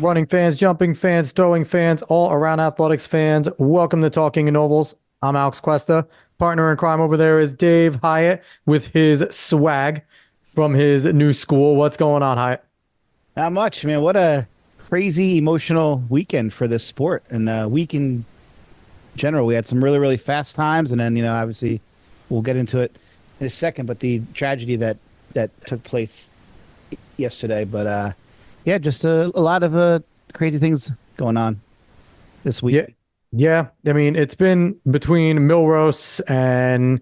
Running fans, jumping fans, throwing fans, all around athletics fans. Welcome to Talking in Ovals. I'm Alex Cuesta. Partner in crime over there is Dave Hyatt with his swag from his new school. What's going on, Hyatt? Not much, man. What a crazy emotional weekend for this sport and week in general. We had some really, really fast times, and then obviously, we'll get into it in a second. But the tragedy that took place yesterday. But yeah, just a lot of crazy things going on this week. Yeah. Yeah, I mean, it's been between Milrose and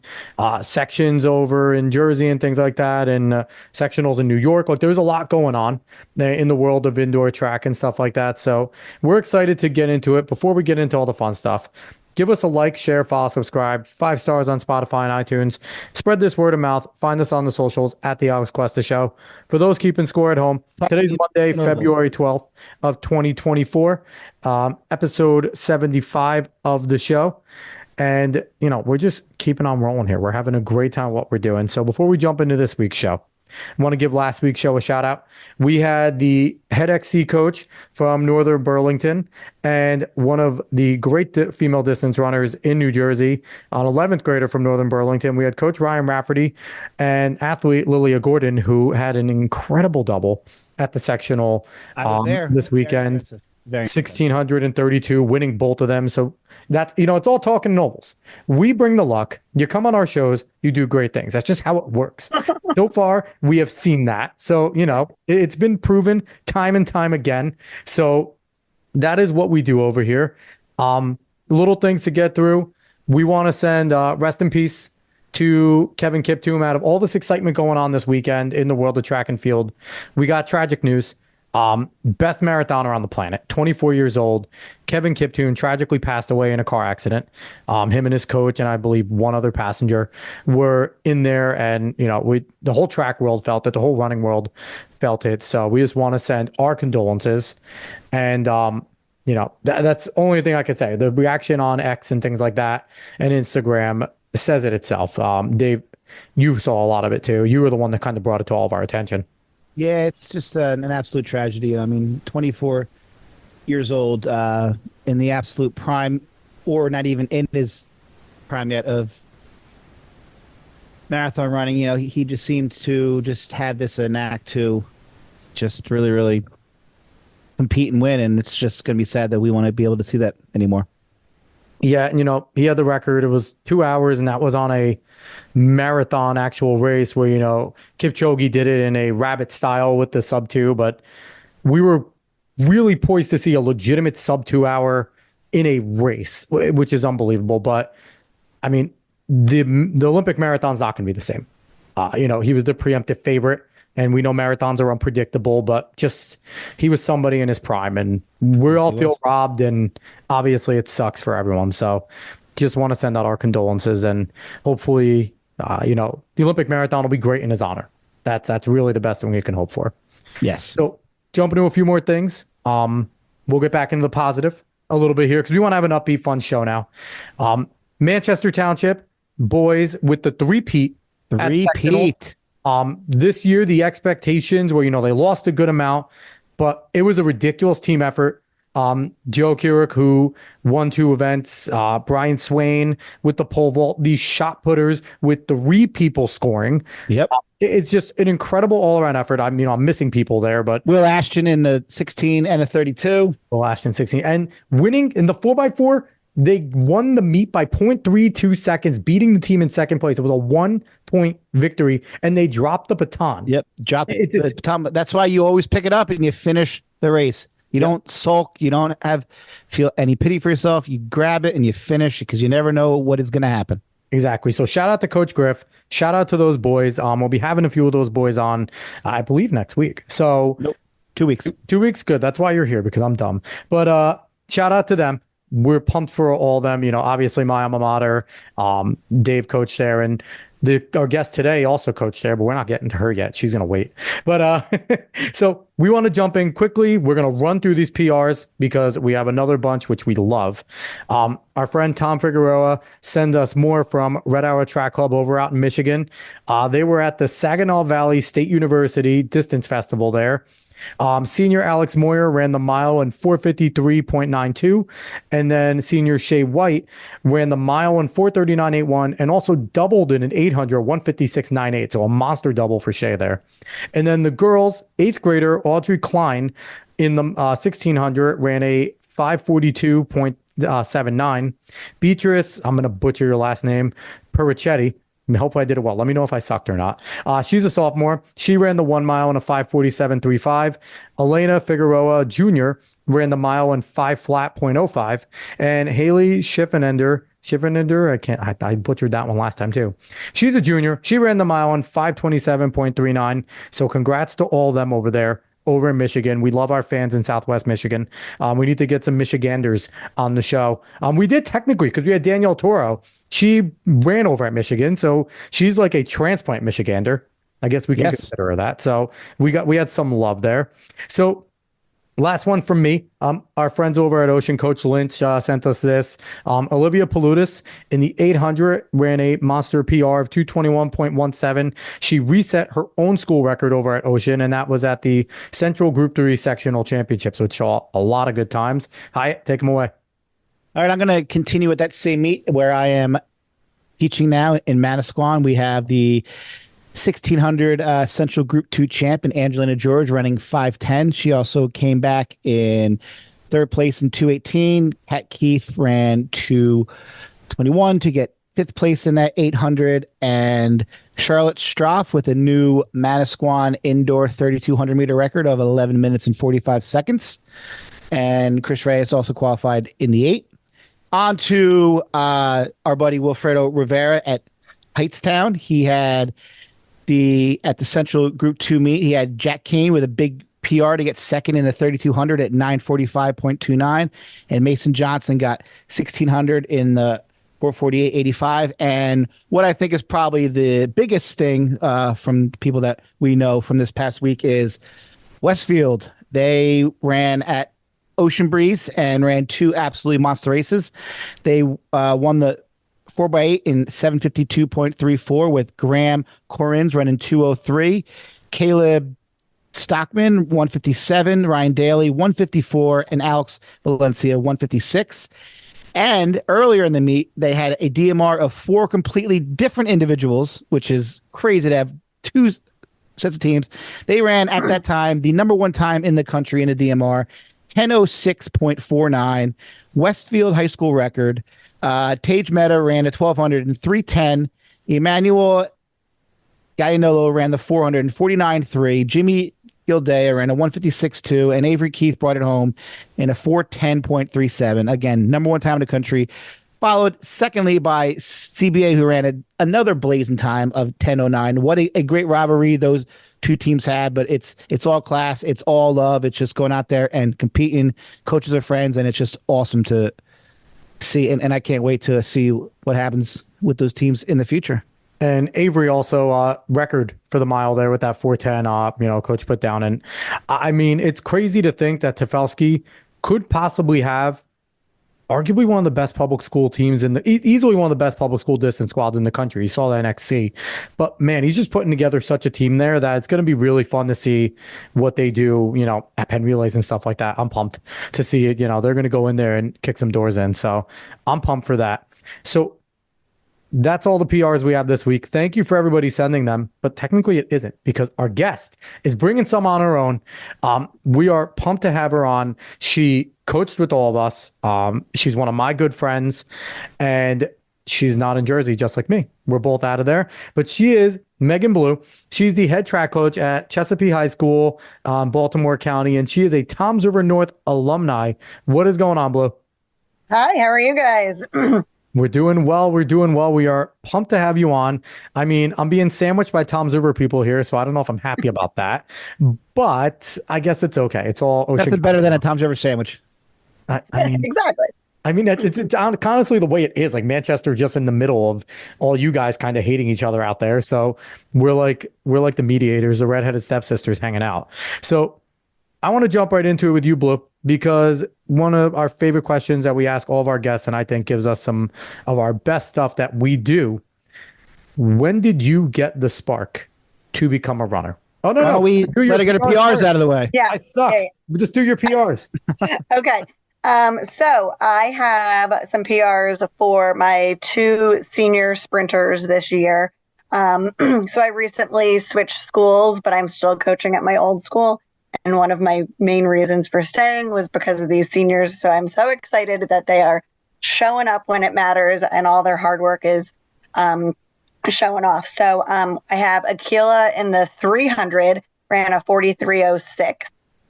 sections over in Jersey and things like that, and sectionals in New York. Like, there's a lot going on in the world of indoor track and stuff like that. So we're excited to get into it. Before we get into all the fun stuff, give us a like, share, follow, subscribe, 5 stars on Spotify and iTunes. Spread this word of mouth. Find us on the socials at the Alex Cuesta Show. For those keeping score at home, today's Monday, February 12th of 2024, episode 75 of the show. And, we're just keeping on rolling here. We're having a great time what we're doing. So before we jump into this week's show, I want to give last week's show a shout out. We had the head XC coach from Northern Burlington and one of the great female distance runners in New Jersey, an 11th grader from Northern Burlington. We had Coach Ryan Rafferty and athlete Lilia Gordon, who had an incredible double at the sectional I was there this weekend. 1,632, winning both of them. So that's, it's all talking novels. We bring the luck. You come on our shows, you do great things. That's just how it works. So far, we have seen that. So, it's been proven time and time again. So that is what we do over here. Little things to get through. We want to send rest in peace to Kevin Kiptoom. Out of all this excitement going on this weekend in the world of track and field, we got tragic news. Best marathoner on the planet, 24 years old. Kevin Kiptoom tragically passed away in a car accident. Him and his coach, and I believe one other passenger, were in there, and the whole track world felt it, the whole running world felt it. So we just want to send our condolences, and that's the only thing I could say. The reaction on X and things like that and Instagram says it itself. Dave, you saw a lot of it too. You were the one that kind of brought it to all of our attention. Yeah, it's just an absolute tragedy. I mean, 24 years old, in the absolute prime, or not even in his prime yet, of marathon running. He just seemed to just have this knack to just really, really compete and win. And it's just going to be sad that we won't be able to see that anymore. Yeah, and he had the record. It was 2 hours, and that was on a marathon actual race where, Kipchoge did it in a rabbit style with the sub 2, but we were really poised to see a legitimate sub 2 hour in a race, which is unbelievable. But I mean, the Olympic marathon's not going to be the same. He was the preemptive favorite, and we know marathons are unpredictable, but just he was somebody in his prime, and we all feel robbed, and obviously it sucks for everyone. So just want to send out our condolences, and hopefully, the Olympic marathon will be great in his honor. That's really the best thing we can hope for. Yes. So jumping to a few more things. We'll get back into the positive a little bit here because we want to have an upbeat, fun show now. Manchester Township boys with the three-peat. This year, the expectations were, they lost a good amount, but it was a ridiculous team effort. Joe Keurig, who won 2 events, Brian Swain with the pole vault, these shot putters with 3 people scoring. Yep. It's just an incredible all-around effort. I'm missing people there, but Will Ashton in the 16 and a 32. Will Ashton 16 and winning in the 4x4. They won the meet by 0.32 seconds, beating the team in second place. It was a 1-point victory, and they dropped the baton. Yep, dropped the baton. That's why you always pick it up and you finish the race. You don't sulk. You don't feel any pity for yourself. You grab it and you finish because you never know what is going to happen. Exactly. So shout out to Coach Griff. Shout out to those boys. We'll be having a few of those boys on, I believe, next week. So nope. 2 weeks. 2 weeks. Good. That's why you're here, because I'm dumb. But shout out to them. We're pumped for all of them. Obviously my alma mater, Dave coached there, and our guest today also coached there, but we're not getting to her yet. She's going to wait. But so we want to jump in quickly. We're going to run through these PRs because we have another bunch, which we love. Our friend Tom Figueroa sent us more from Red Arrow Track Club over out in Michigan. They were at the Saginaw Valley State University Distance Festival there. Senior Alex Moyer ran the mile in 4:53.92, and then senior Shea White ran the mile in 4:39.81, and also doubled in an 800, 1:56.98. So a monster double for Shea there. And then the girls, eighth grader Audrey Klein in the 1600 ran a 5:42.79. Beatrice, I'm going to butcher your last name, Perichetti. Hopefully I did it well. Let me know if I sucked or not. She's a sophomore. She ran the 1 mile in a 5:47.35. Elena Figueroa Jr. ran the mile in 5 flat .05. And Haley Schiffenender, I butchered that one last time too. She's a junior. She ran the mile in 5:27.39. So congrats to all of them over there. Over in Michigan. We love our fans in Southwest Michigan. We need to get some Michiganders on the show. We did technically because we had Danielle Toro. She ran over at Michigan, so she's like a transplant Michigander. I guess we can consider her that. So we had some love there. So last one from me. Our friends over at Ocean, Coach Lynch, sent us this. Olivia Palutis in the 800 ran a monster PR of 2:21.17. She reset her own school record over at Ocean, and that was at the Central Group 3 Sectional Championships, which saw a lot of good times. Hyatt, take them away. All right, I'm going to continue with that same meet where I am teaching now in Manasquan. We have the 1600 Central Group 2 champ and Angelina George running 5:10. She also came back in third place in 2:18. Kat Keith ran 2:21 to get fifth place in that 800. And Charlotte Stroff with a new Manasquan indoor 3,200 meter record of 11 minutes and 45 seconds. And Chris Reyes also qualified in the 8. On to our buddy Wilfredo Rivera at Heightstown. He had at the Central Group 2 meet, he had Jack Kane with a big PR to get second in the 3,200 at 9:45.29, and Mason Johnson got 1,600 in the 4:48.85. And what I think is probably the biggest thing from people that we know from this past week is Westfield. They ran at Ocean Breeze and ran 2 absolutely monster races. They won the 4x8 in 7:52.34 with Graham Corrins running 2:03. Caleb Stockman 1:57, Ryan Daly 1:54, and Alex Valencia 1:56. And earlier in the meet, they had a DMR of 4 completely different individuals, which is crazy to have 2 sets of teams. They ran at that time the number 1 time in the country in a DMR, 10:06.49, Westfield high school record. Tage Meta ran a 1,200 and 3:10. Emmanuel Gallinolo ran the 400 and 49.3. Jimmy Gildea ran a 156.2, and Avery Keith brought it home in a 410.37. Again, number 1 time in the country. Followed secondly by CBA, who ran another blazing time of 10:09. What a great rivalry those 2 teams had, but it's all class, it's all love. It's just going out there and competing. Coaches are friends, and it's just awesome to see, and I can't wait to see what happens with those teams in the future. And Avery also record for the mile there with that 4:10 coach put down. And I mean, it's crazy to think that Tefelsky could possibly have arguably one of the best public school teams easily one of the best public school distance squads in the country. You saw that in XC, but man, he's just putting together such a team there that it's going to be really fun to see what they do, at Penn Relays and stuff like that. I'm pumped to see it. They're going to go in there and kick some doors in. So I'm pumped for that. So that's all the PRs we have this week. Thank you for everybody sending them, but technically it isn't because our guest is bringing some on her own. We are pumped to have her on. She coached with all of us. She's one of my good friends, and she's not in Jersey, just like me. We're both out of there, but she is Megan Blue. She's the head track coach at Chesapeake High School, Baltimore County, and she is a Toms River North alumni. What is going on, Blue? Hi, how are you guys? We're doing well. We're doing well. We are pumped to have you on. I mean, I'm being sandwiched by Toms River people here, so I don't know if I'm happy about that, but I guess it's okay. It's all Ocean. Nothing better than a Toms River sandwich. I mean, exactly. I mean, it's honestly the way it is. Like Manchester, just in the middle of all you guys kind of hating each other out there. So we're like the mediators, the redheaded stepsisters hanging out. So I want to jump right into it with you, Blue, because one of our favorite questions that we ask all of our guests, and I think gives us some of our best stuff that we do. When did you get the spark to become a runner? Oh no, Why don't no. we Do your let her get her PRs PRs first. out of the way? Yeah. I suck. Yeah, Just do your PRs. okay. So I have some PRs for my two senior sprinters this year. So I recently switched schools, but I'm still coaching at my old school. And one of my main reasons for staying was because of these seniors. So I'm so excited that they are showing up when it matters and all their hard work is showing off. So I have Akila in the 300 ran a 43.06,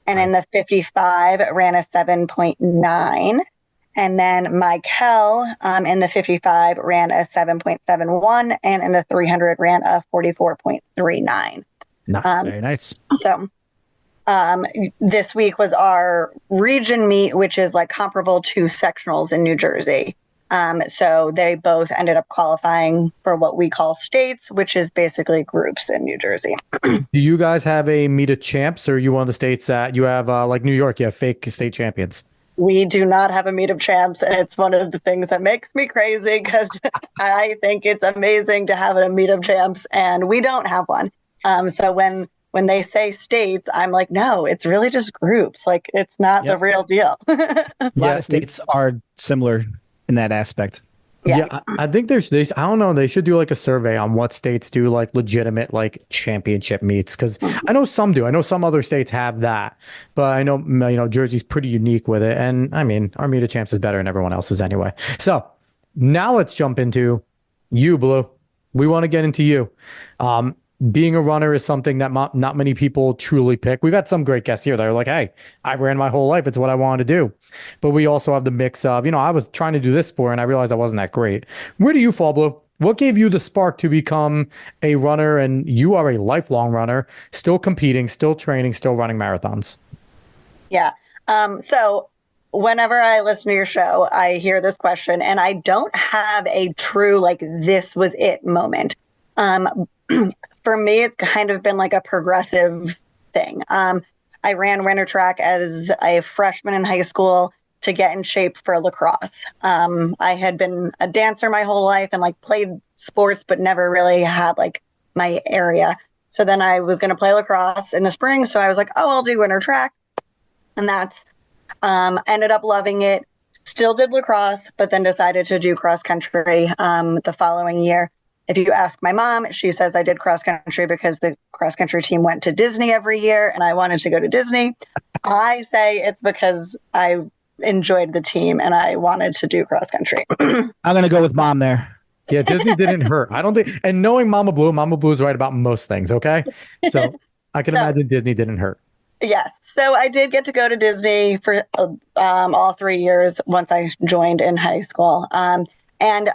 and in the 55 ran a 7.9. And then Michael in the 55 ran a 7.71, and in the 300 ran a 44.39. Nice. Very nice. So this week was our region meet, which is like comparable to sectionals in New Jersey. So they both ended up qualifying for what we call states, which is basically groups in New Jersey. Do you guys have a meet of champs, or are you one of the states that you have, like New York, you have fake state champions? We do not have a meet of champs, and it's one of the things that makes me crazy because I think it's amazing to have a meet of champs, and we don't have one. So when they say states, I'm like, no, it's really just groups. Like, it's not the real deal. A lot of states are similar in that aspect. Yeah, I think they I don't know, they should do like a survey on what states do like legitimate like championship meets, because I know some do. I know some other states have that, but I know Jersey's pretty unique with it. And I mean, our meet of champs is better than everyone else's anyway. So now let's jump into you, Blue. We want to get into you. Being a runner is something that not many people truly pick. We've got some great guests here that are like, hey, I ran my whole life. It's what I wanted to do. But we also have the mix of, I was trying to do this sport and I realized I wasn't that great. Where do you fall, Blue? What gave you the spark to become a runner? And you are a lifelong runner, still competing, still training, still running marathons. Yeah. So whenever I listen to your show, I hear this question, and I don't have a true, like, this was it moment. For me, it's kind of been like a progressive thing. I ran winter track as a freshman in high school to get in shape for lacrosse. I had been a dancer my whole life and like played sports, but never really had like my area. So then I was going to play lacrosse in the spring. So I was like, oh, I'll do winter track. And that's ended up loving it. Still did lacrosse, but then decided to do cross country the following year. If you ask my mom, she says I did cross country because the cross country team went to Disney every year and I wanted to go to Disney. I say it's because I enjoyed the team and I wanted to do cross country. I'm going to go with mom there. Yeah, Disney didn't hurt. I don't think, and knowing Mama Blue is right about most things, okay? So I can imagine Disney didn't hurt. Yes. So I did get to go to Disney for all 3 years once I joined in high school. And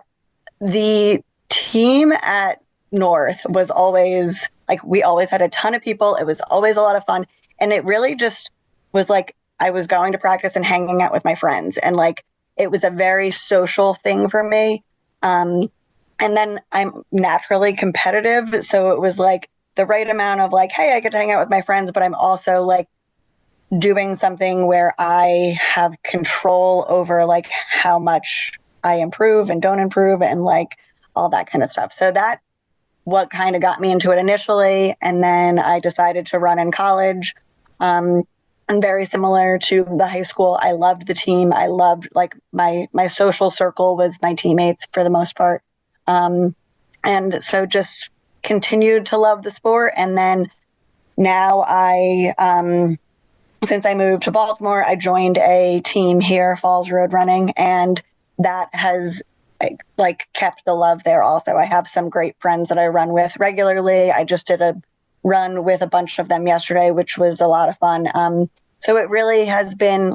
the team at North was always like, we always had a ton of people. It was always a lot of fun. And it really just was like, I was going to practice and hanging out with my friends. And like, it was a very social thing for me. And then I'm naturally competitive. So it was like the right amount of like, hey, I get to hang out with my friends, but I'm also like doing something where I have control over like how much I improve and don't improve and like all that kind of stuff. So that what kind of got me into it initially. And then I decided to run in college. And very similar to the high school, I loved the team. I loved like my social circle was my teammates for the most part. And so just continued to love the sport. And then now since I moved to Baltimore, I joined a team here, Falls Road Running, and that has like kept the love there also. I have some great friends that I run with regularly. I just did a run with a bunch of them yesterday, which was a lot of fun. So it really has been,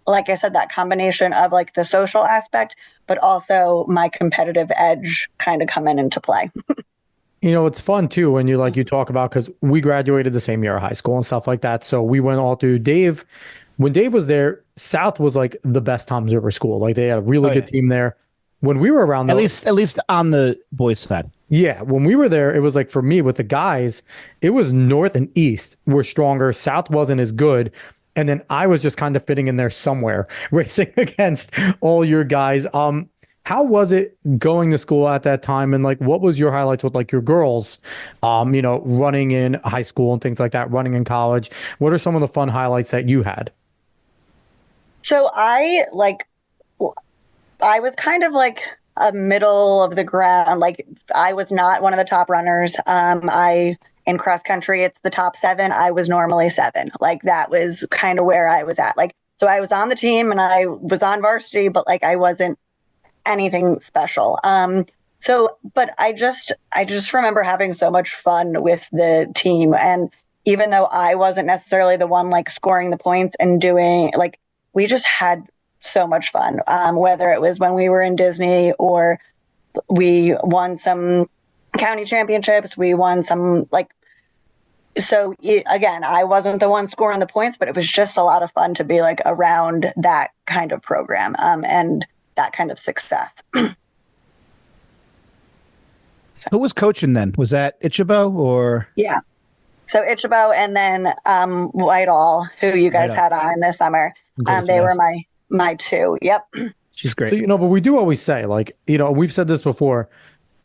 like I said, that combination of like the social aspect, but also my competitive edge kind of coming into play. It's fun too when you talk about, because we graduated the same year of high school and stuff like that. So we went all through Dave. When Dave was there, South was like the best Tom's River school. Like they had a really good team there. When we were around, at least on the boys' side. Yeah, when we were there, it was like for me with the guys, it was North and East were stronger. South wasn't as good. And then I was just kind of fitting in there somewhere, racing against all your guys. how was it going to school at that time? And like, what was your highlights with like your girls, running in high school and things like that, running in college? What are some of the fun highlights that you had? So I was kind of like a middle of the ground. Like I was not one of the top runners. I in cross country, it's the top 7. I was normally 7. Like that was kind of where I was at. Like so, I was on the team and I was on varsity, but like I wasn't anything special. But I just remember having so much fun with the team, and even though I wasn't necessarily the one like scoring the points and doing like, we just had so much fun. Whether it was when we were in Disney or we won some county championships, we won some like. So again, I wasn't the one scoring the points, but it was just a lot of fun to be like around that kind of program and that kind of success. Who was coaching then? Was that Ichibo or? Yeah. So Ichibo and then Whitehall, who you guys Whitehall. had on this summer. They were my 2. Yep. She's great. So, but we do always say, like, we've said this before,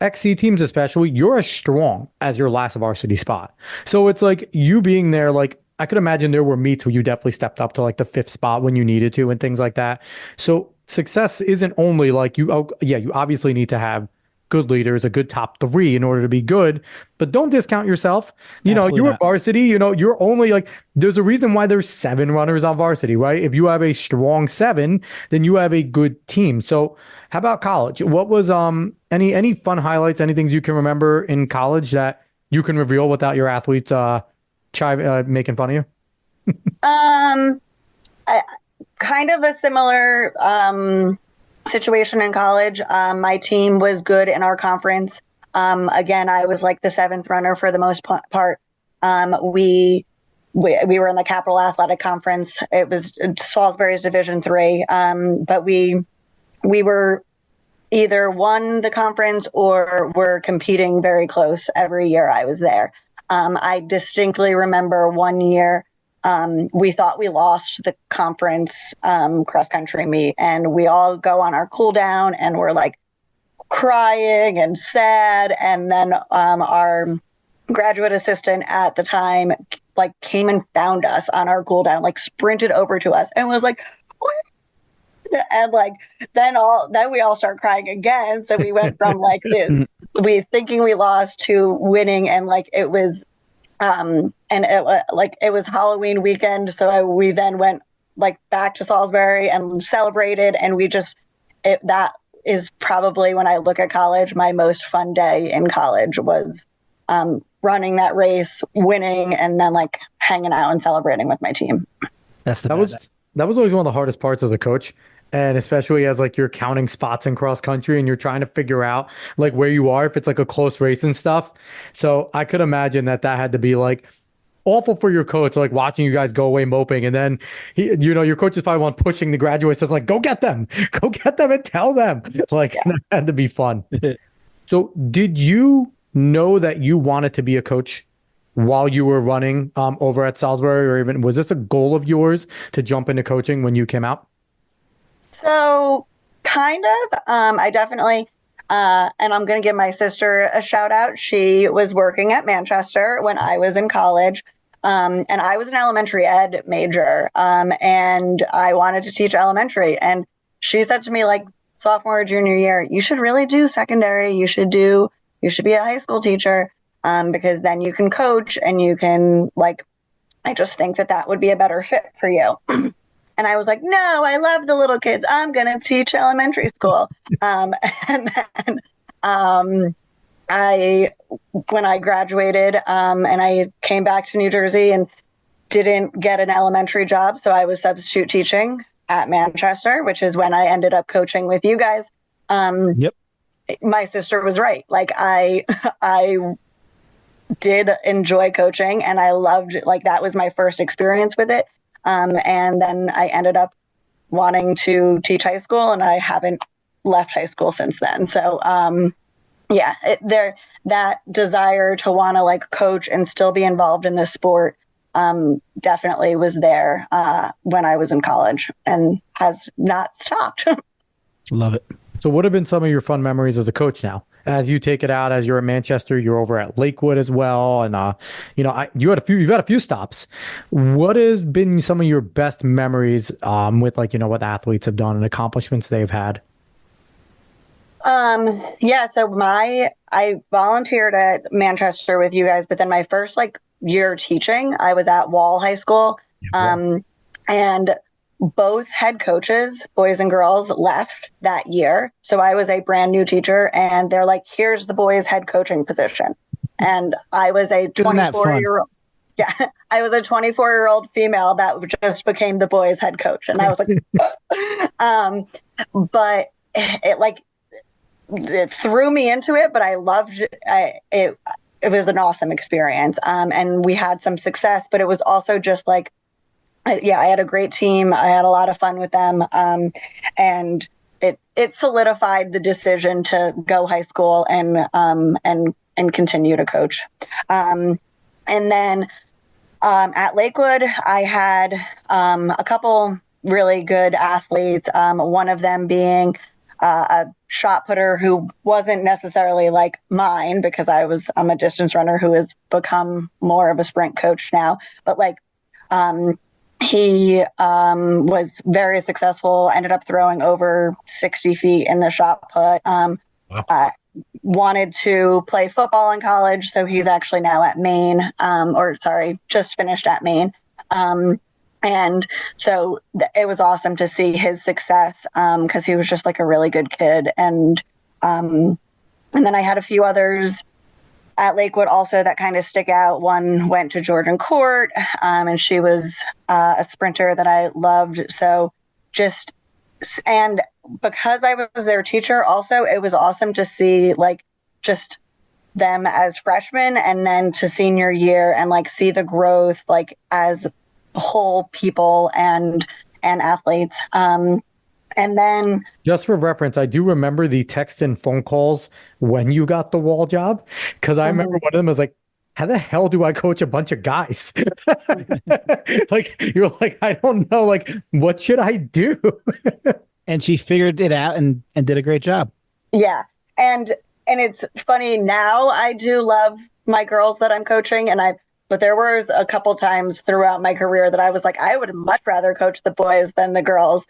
XC teams especially, you're as strong as your last varsity spot. So it's like you being there, like, I could imagine there were meets where you definitely stepped up to like the 5th spot when you needed to and things like that. So success isn't only like you obviously need to have good leaders, a good top 3 in order to be good, but don't discount yourself. Absolutely You're not. varsity, you're only like, there's a reason why there's 7 runners on varsity, right? If you have a strong 7, then you have a good team. So how about college? What was any fun highlights, any things you can remember in college that you can reveal without your athletes making fun of you? I, kind of a similar situation in college. My team was good in our conference. Again, I was like the 7th runner for the most part. We were in the Capital Athletic Conference. It was Salisbury's Division 3. But we were either won the conference or were competing very close every year I was there. I distinctly remember one year we thought we lost the conference cross country meet, and we all go on our cool down and we're like crying and sad. And then our graduate assistant at the time like came and found us on our cool down, like sprinted over to us and was like, what? And like then we all start crying again. So we went from like this, we thinking we lost to winning, and like it was and it was Halloween weekend, so we then went like back to Salisbury and celebrated, and that is probably, when I look at college, my most fun day in college was running that race, winning, and then like hanging out and celebrating with my team. That was always one of the hardest parts as a coach. And especially as like you're counting spots in cross country and you're trying to figure out like where you are, if it's like a close race and stuff. So I could imagine that had to be like awful for your coach, like watching you guys go away moping. And then your coach is probably one pushing the graduates, says like, go get them and tell them. Like, yeah. That had to be fun. So did you know that you wanted to be a coach while you were running over at Salisbury, or even was this a goal of yours to jump into coaching when you came out? So kind of, I definitely, and I'm going to give my sister a shout out. She was working at Manchester when I was in college. And I was an elementary ed major. And I wanted to teach elementary. And she said to me, like, sophomore or junior year, you should really do secondary. You should be a high school teacher, because then you can coach and you can, like, I just think that would be a better fit for you. And I was like, no, I love the little kids. I'm going to teach elementary school. And then when I graduated and I came back to New Jersey and didn't get an elementary job, so I was substitute teaching at Manchester, which is when I ended up coaching with you guys. Yep. My sister was right. Like I did enjoy coaching, and I loved it. Like that was my first experience with it. And then I ended up wanting to teach high school, and I haven't left high school since then. So, that desire to want to like coach and still be involved in the sport, definitely was there, when I was in college, and has not stopped. Love it. So what have been some of your fun memories as a coach now? As you take it out, as you're in Manchester, you're over at Lakewood as well, and you've had a few stops. What has been some of your best memories with what athletes have done and accomplishments they've had? Yeah, so I volunteered at Manchester with you guys, but then my first year teaching, I was at Wall High School. And both head coaches, boys and girls, left that year. So I was a brand new teacher, and they're like, here's the boys head coaching position. And I was a 24-year-old. Yeah, I was a 24-year-old female that just became the boys head coach. And I was like, but it threw me into it, but I loved it. It was an awesome experience. And we had some success, but it was also just I had a great team. I had a lot of fun with them. And it solidified the decision to go high school and continue to coach. And then at Lakewood, I had a couple really good athletes. One of them being a shot putter who wasn't necessarily like mine, because I'm a distance runner who has become more of a sprint coach now. But he was very successful, ended up throwing over 60 feet in the shot put. Wow. Wanted to play football in college, so he's actually now at Maine, just finished at Maine. And so it was awesome to see his success, because he was just a really good kid. And then I had a few others at Lakewood also that kind of stick out. One went to Georgian Court, and she was a sprinter that I loved. So and because I was their teacher also, it was awesome to see just them as freshmen and then to senior year and see the growth as whole people and athletes. And then, just for reference, I do remember the text and phone calls when you got the Wall job, because I remember one of them was like, how the hell do I coach a bunch of guys? You're like, I don't know, what should I do? And she figured it out and did a great job. Yeah. And it's funny now, I do love my girls that I'm coaching, but there was a couple times throughout my career that I was like, I would much rather coach the boys than the girls.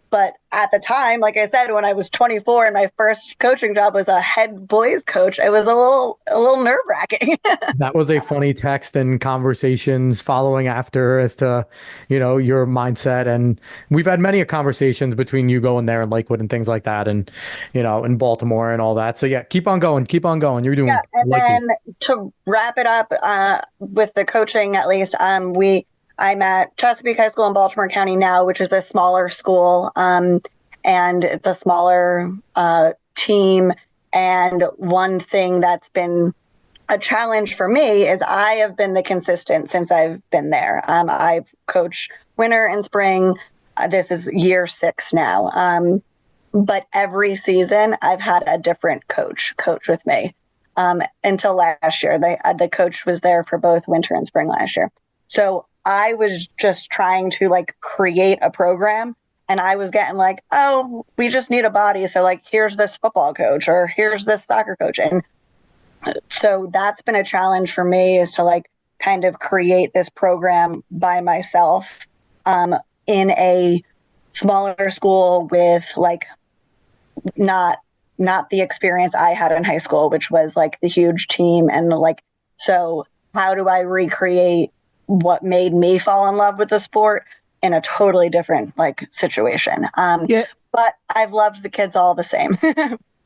But at the time, like I said, when I was 24 and my first coaching job was a head boys coach, it was a little nerve wracking. That was a funny text and conversations following after as to, your mindset. And we've had many conversations between you going there and Lakewood and things like that. And, in Baltimore and all that. So yeah, keep on going. You're doing. Yeah, and then to wrap it up with the coaching, at least, I'm at Chesapeake High School in Baltimore County now, which is a smaller school, and it's a smaller team. And one thing that's been a challenge for me is I have been the consistent since I've been there. I've coached winter and spring. This is year 6 now. But every season I've had a different coach with me until last year. The coach was there for both winter and spring last year. So I was just trying to create a program, and I was getting oh, we just need a body. So here's this football coach or here's this soccer coach. And so that's been a challenge for me, is to kind of create this program by myself in a smaller school with not the experience I had in high school, which was the huge team. And so how do I recreate what made me fall in love with the sport in a totally different situation? But I've loved the kids all the same.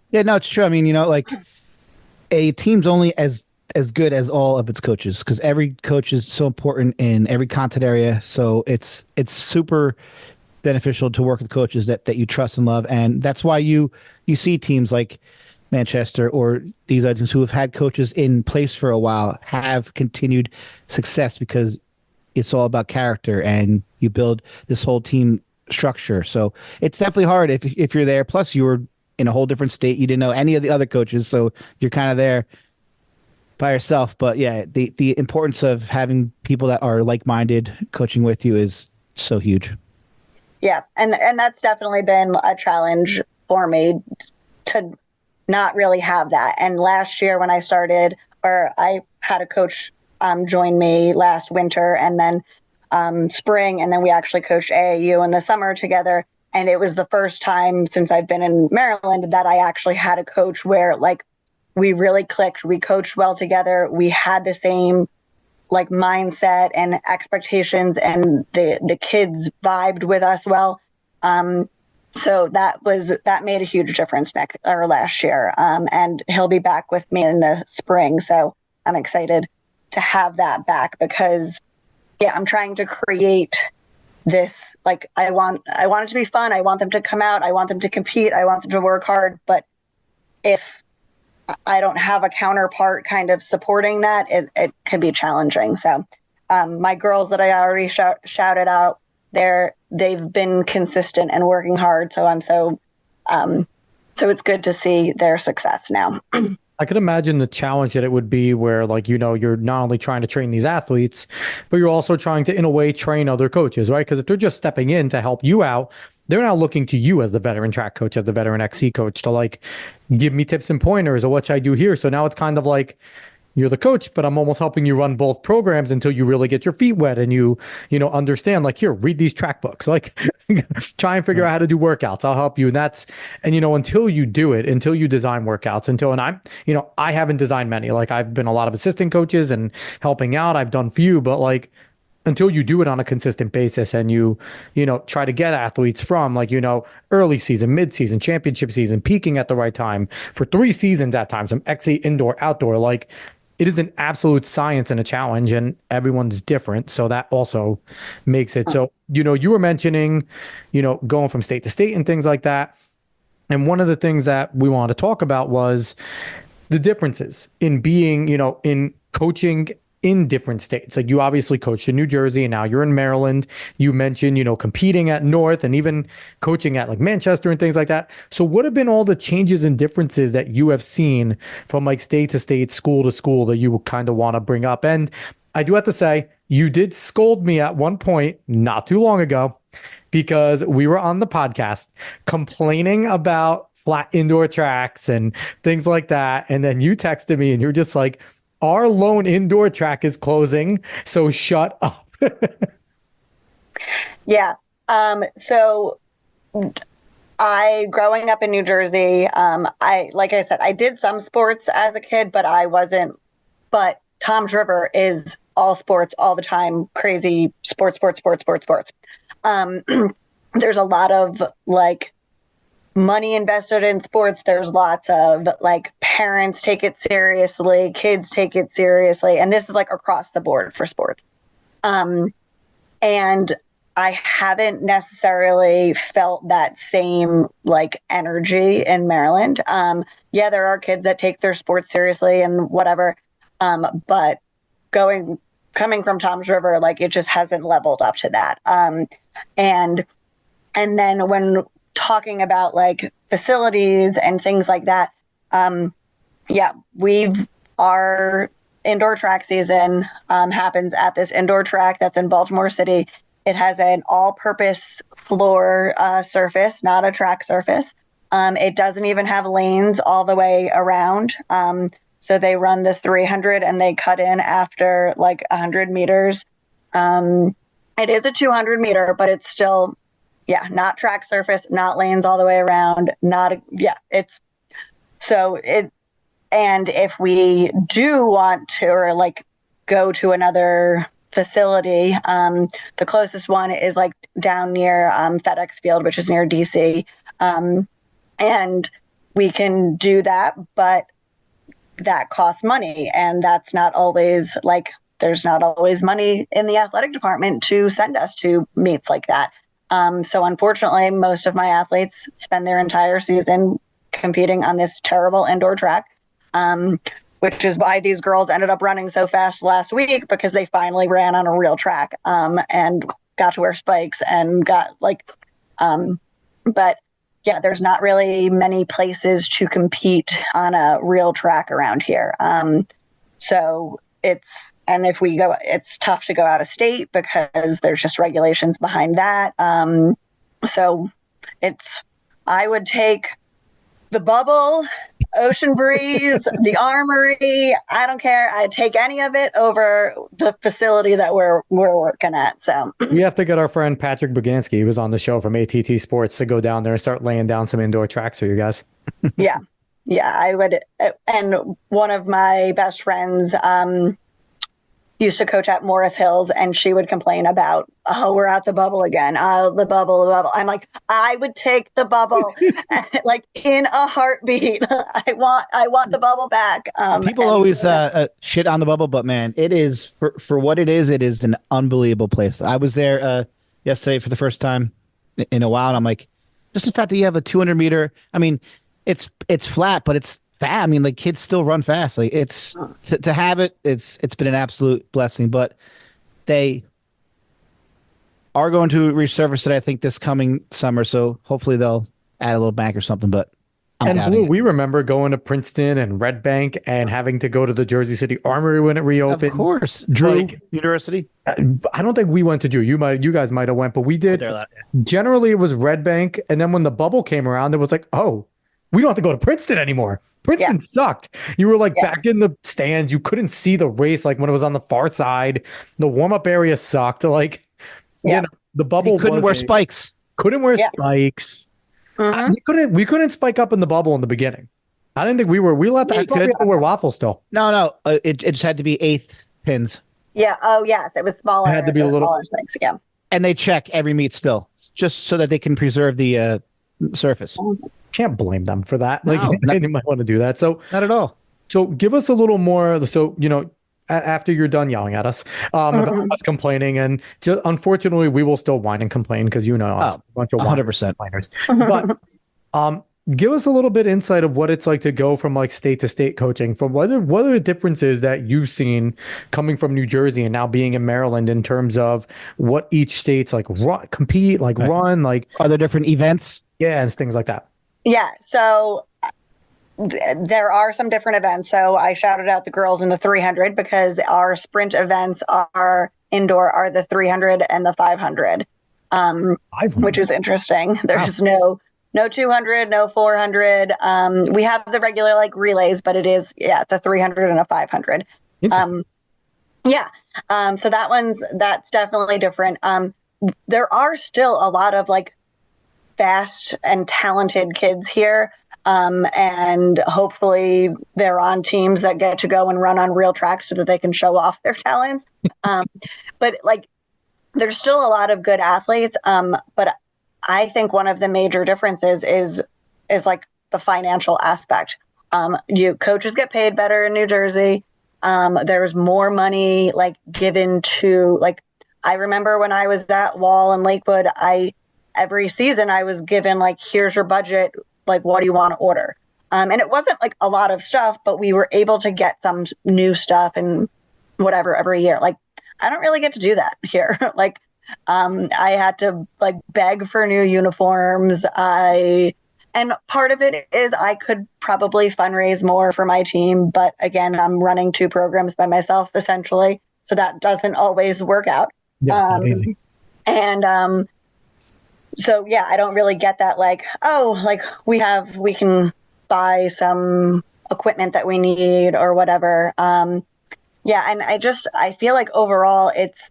Yeah, no, it's true. I mean, a team's only as good as all of its coaches, because every coach is so important in every content area. So it's super beneficial to work with coaches that you trust and love. And that's why you see teams like Manchester or these other teams who have had coaches in place for a while have continued success, because it's all about character and you build this whole team structure. So it's definitely hard if you're there. Plus you were in a whole different state. You didn't know any of the other coaches. So you're kind of there by yourself. But yeah, the importance of having people that are like-minded coaching with you is so huge. Yeah, and that's definitely been a challenge for me to not really have that. And last year when I started, or I had a coach join me last winter, and then spring, and then we actually coached AAU in the summer together. And it was the first time since I've been in Maryland that I actually had a coach where like we really clicked. We coached well together. We had the same like mindset and expectations, and the kids vibed with us well. So that made a huge difference last year. And he'll be back with me in the spring. So I'm excited to have that back because yeah, I'm trying to create this, like I want it to be fun. I want them to come out. I want them to compete. I want them to work hard. But if I don't have a counterpart kind of supporting that, it can be challenging. So my girls that I already shouted out, they've been consistent and working hard. So so it's good to see their success now. I could imagine the challenge that it would be where, like, you're not only trying to train these athletes, but you're also trying to, in a way, train other coaches, right? Because if they're just stepping in to help you out, they're now looking to you as the veteran track coach, as the veteran XC coach to like give me tips and pointers or what should I do here. So now it's kind of like you're the coach, but I'm almost helping you run both programs until you really get your feet wet and understand, like, here, read these track books, like try and figure out how to do workouts. I'll help you. And until you do it, until you design workouts, I haven't designed many, like I've been a lot of assistant coaches and helping out. I've done few, but like, until you do it on a consistent basis and try to get athletes from like, early season, mid season, championship season, peaking at the right time for 3 seasons at times, some XC indoor, outdoor, like, it is an absolute science and a challenge, and everyone's different. So that also makes it so, you were mentioning, going from state to state and things like that. And one of the things that we wanted to talk about was the differences in being, in coaching in different states. Like, you obviously coached in New Jersey and now you're in Maryland. You mentioned, competing at North and even coaching at like Manchester and things like that. So what have been all the changes and differences that you have seen from like state to state, school to school that you kind of want to bring up? And I do have to say, you did scold me at one point not too long ago because we were on the podcast complaining about flat indoor tracks and things like that. And then you texted me and you're just like, our lone indoor track is closing, so shut up. Yeah. So growing up in New Jersey, like I said, I did some sports as a kid, but but Tom's River is all sports all the time, crazy sports. There's a lot of like money invested in sports. There's lots of like parents take it seriously, kids take it seriously. And this is like across the board for sports. And I haven't necessarily felt that same like energy in Maryland. Yeah, there are kids that take their sports seriously and whatever. But coming from Tom's River, like it just hasn't leveled up to that. And then when talking about like facilities and things like that, yeah, our indoor track season happens at this indoor track that's in Baltimore City. It has an all-purpose floor surface, not a track surface. It doesn't even have lanes all the way around. So they run the 300 and they cut in after like 100 meters. It is a 200 meter, but it's still, yeah, not track surface, not lanes all the way around, and if we do want to, or like go to another facility, the closest one is like down near FedEx Field, which is near DC. And we can do that, but that costs money. And that's not always like, there's not always money in the athletic department to send us to meets like that. So unfortunately, most of my athletes spend their entire season competing on this terrible indoor track, which is why these girls ended up running so fast last week, because they finally ran on a real track and got to wear spikes and got like, but yeah, there's not really many places to compete on a real track around here. And if we go, it's tough to go out of state because there's just regulations behind that. So I would take the bubble, Ocean Breeze, the Armory. I don't care. I'd take any of it over the facility that we're working at. So We have to get our friend Patrick Bugansky, he was on the show from ATT Sports, to go down there and start laying down some indoor tracks for you guys. yeah, I would. And one of my best friends used to coach at Morris Hills, and she would complain about, oh, we're at the bubble again. Oh, the bubble, the bubble. I'm like, I would take the bubble, like in a heartbeat. I want the bubble back. People always shit on the bubble, but man, it is for what it is. It is an unbelievable place. I was there yesterday for the first time in a while, and I'm like, just the fact that you have a 200-meter. I mean, it's flat, but it's fast. I mean, like kids still run fast. Like it's to have it. It's been an absolute blessing. But they are going to resurface it, I think, this coming summer. So hopefully they'll add a little bank or something. But And we remember going to Princeton and Red Bank and having to go to the Jersey City Armory when it reopened. Of course, Drew Like, University. I don't think we went to Drew. You guys might have went, but we did. Generally, it was Red Bank, and then when the bubble came around, it was like, oh, we don't have to go to Princeton anymore. Princeton sucked. You were like back in the stands. You couldn't see the race like when it was on the far side. The warm-up area sucked. Like, you know, the bubble You couldn't wear spikes. Couldn't wear spikes. We couldn't spike up in the bubble in the beginning. I didn't think we were. We let that. We had to wear waffles still. No. It just had to be eighth pins. Yeah. Oh, yes. It was smaller. It had to be a little smaller things. Yeah. And they check every meet still, just so that they can preserve the surface. Can't blame them for that. Like, No, they might want to do that. So not at all. So give us a little more. So, after you're done yelling at us about us complaining, and unfortunately, we will still whine and complain because us, a bunch of 100% whiners. But give us a little bit insight of what it's like to go from like state to state coaching. From what are the differences that you've seen coming from New Jersey and now being in Maryland in terms of what each state's like compete, like run, like are there different events? Yeah, and things like that. Yeah. So there are some different events. So I shouted out the girls in the 300 because our sprint events are indoor, are the 300 and the 500, which is interesting. There's no 200, no 400. We have the regular like relays, but it's a 300 and a 500. So that's definitely different. There are still a lot of like fast and talented kids here. And hopefully they're on teams that get to go and run on real tracks so that they can show off their talents. But like, there's still a lot of good athletes. But I think one of the major differences is like the financial aspect. Coaches get paid better in New Jersey. There's more money like given to, like, I remember when I was at Wall and Lakewood, every season I was given like, here's your budget. Like, what do you want to order? And it wasn't like a lot of stuff, but we were able to get some new stuff and whatever every year. Like, I don't really get to do that here. Like, I had to like beg for new uniforms. And part of it is I could probably fundraise more for my team. But again, I'm running 2 programs by myself, essentially. So that doesn't always work out. Yeah, So yeah, I don't really get that like, oh, like we can buy some equipment that we need or whatever. And I feel like overall it's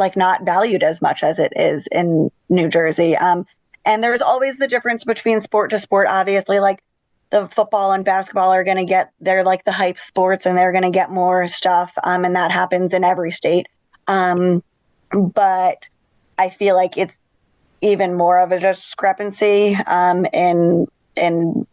like not valued as much as it is in New Jersey. And there's always the difference between sport to sport. Obviously, like the football and basketball they're like the hype sports and they're going to get more stuff. And that happens in every state. But I feel like it's even more of a discrepancy in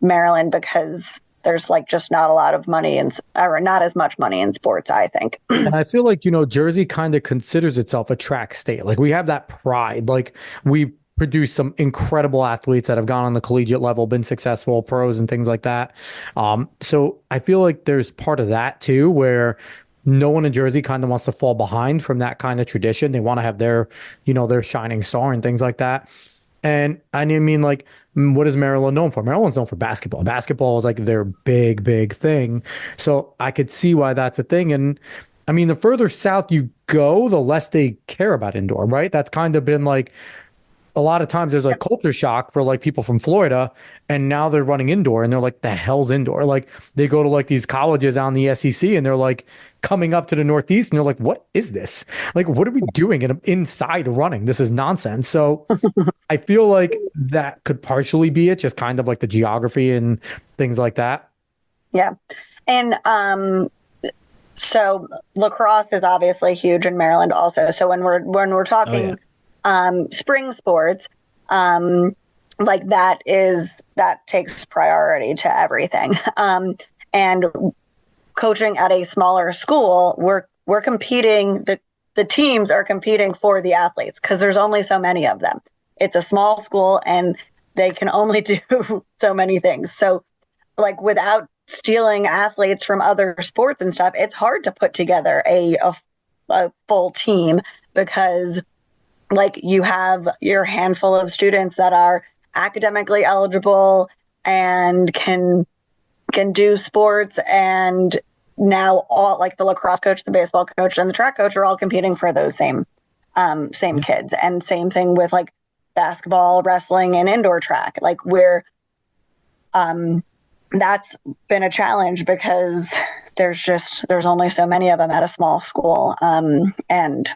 Maryland because there's like just not a lot of money or not as much money in sports, I think. And I feel like, Jersey kind of considers itself a track state. Like we have that pride. Like we produce some incredible athletes that have gone on the collegiate level, been successful, pros and things like that. So I feel like there's part of that too, where no one in Jersey kind of wants to fall behind from that kind of tradition. They want to have their shining star and things like that. And I mean, like, what is Maryland known for? Maryland's known for basketball. Basketball is like their big, big thing. So I could see why that's a thing. And I mean, the further south you go, the less they care about indoor, right? That's kind of been like a lot of times there's like culture shock for like people from Florida, and now they're running indoor and they're like, the hell's indoor? Like they go to like these colleges out in the SEC and they're like coming up to the Northeast and they're like, what is this? Like, what are we doing inside running? This is nonsense. So I feel like that could partially be it, just kind of like the geography and things like that. Yeah. And so lacrosse is obviously huge in Maryland also. So when we're talking spring sports, like that takes priority to everything. And coaching at a smaller school, we're competing, the teams are competing for the athletes because there's only so many of them. It's a small school and they can only do so many things. So like without stealing athletes from other sports and stuff, it's hard to put together a full team because like you have your handful of students that are academically eligible and can do sports, and now all like the lacrosse coach, the baseball coach, and the track coach are all competing for those same kids. And same thing with like basketball, wrestling, and indoor track. Like that's been a challenge because there's only so many of them at a small school, and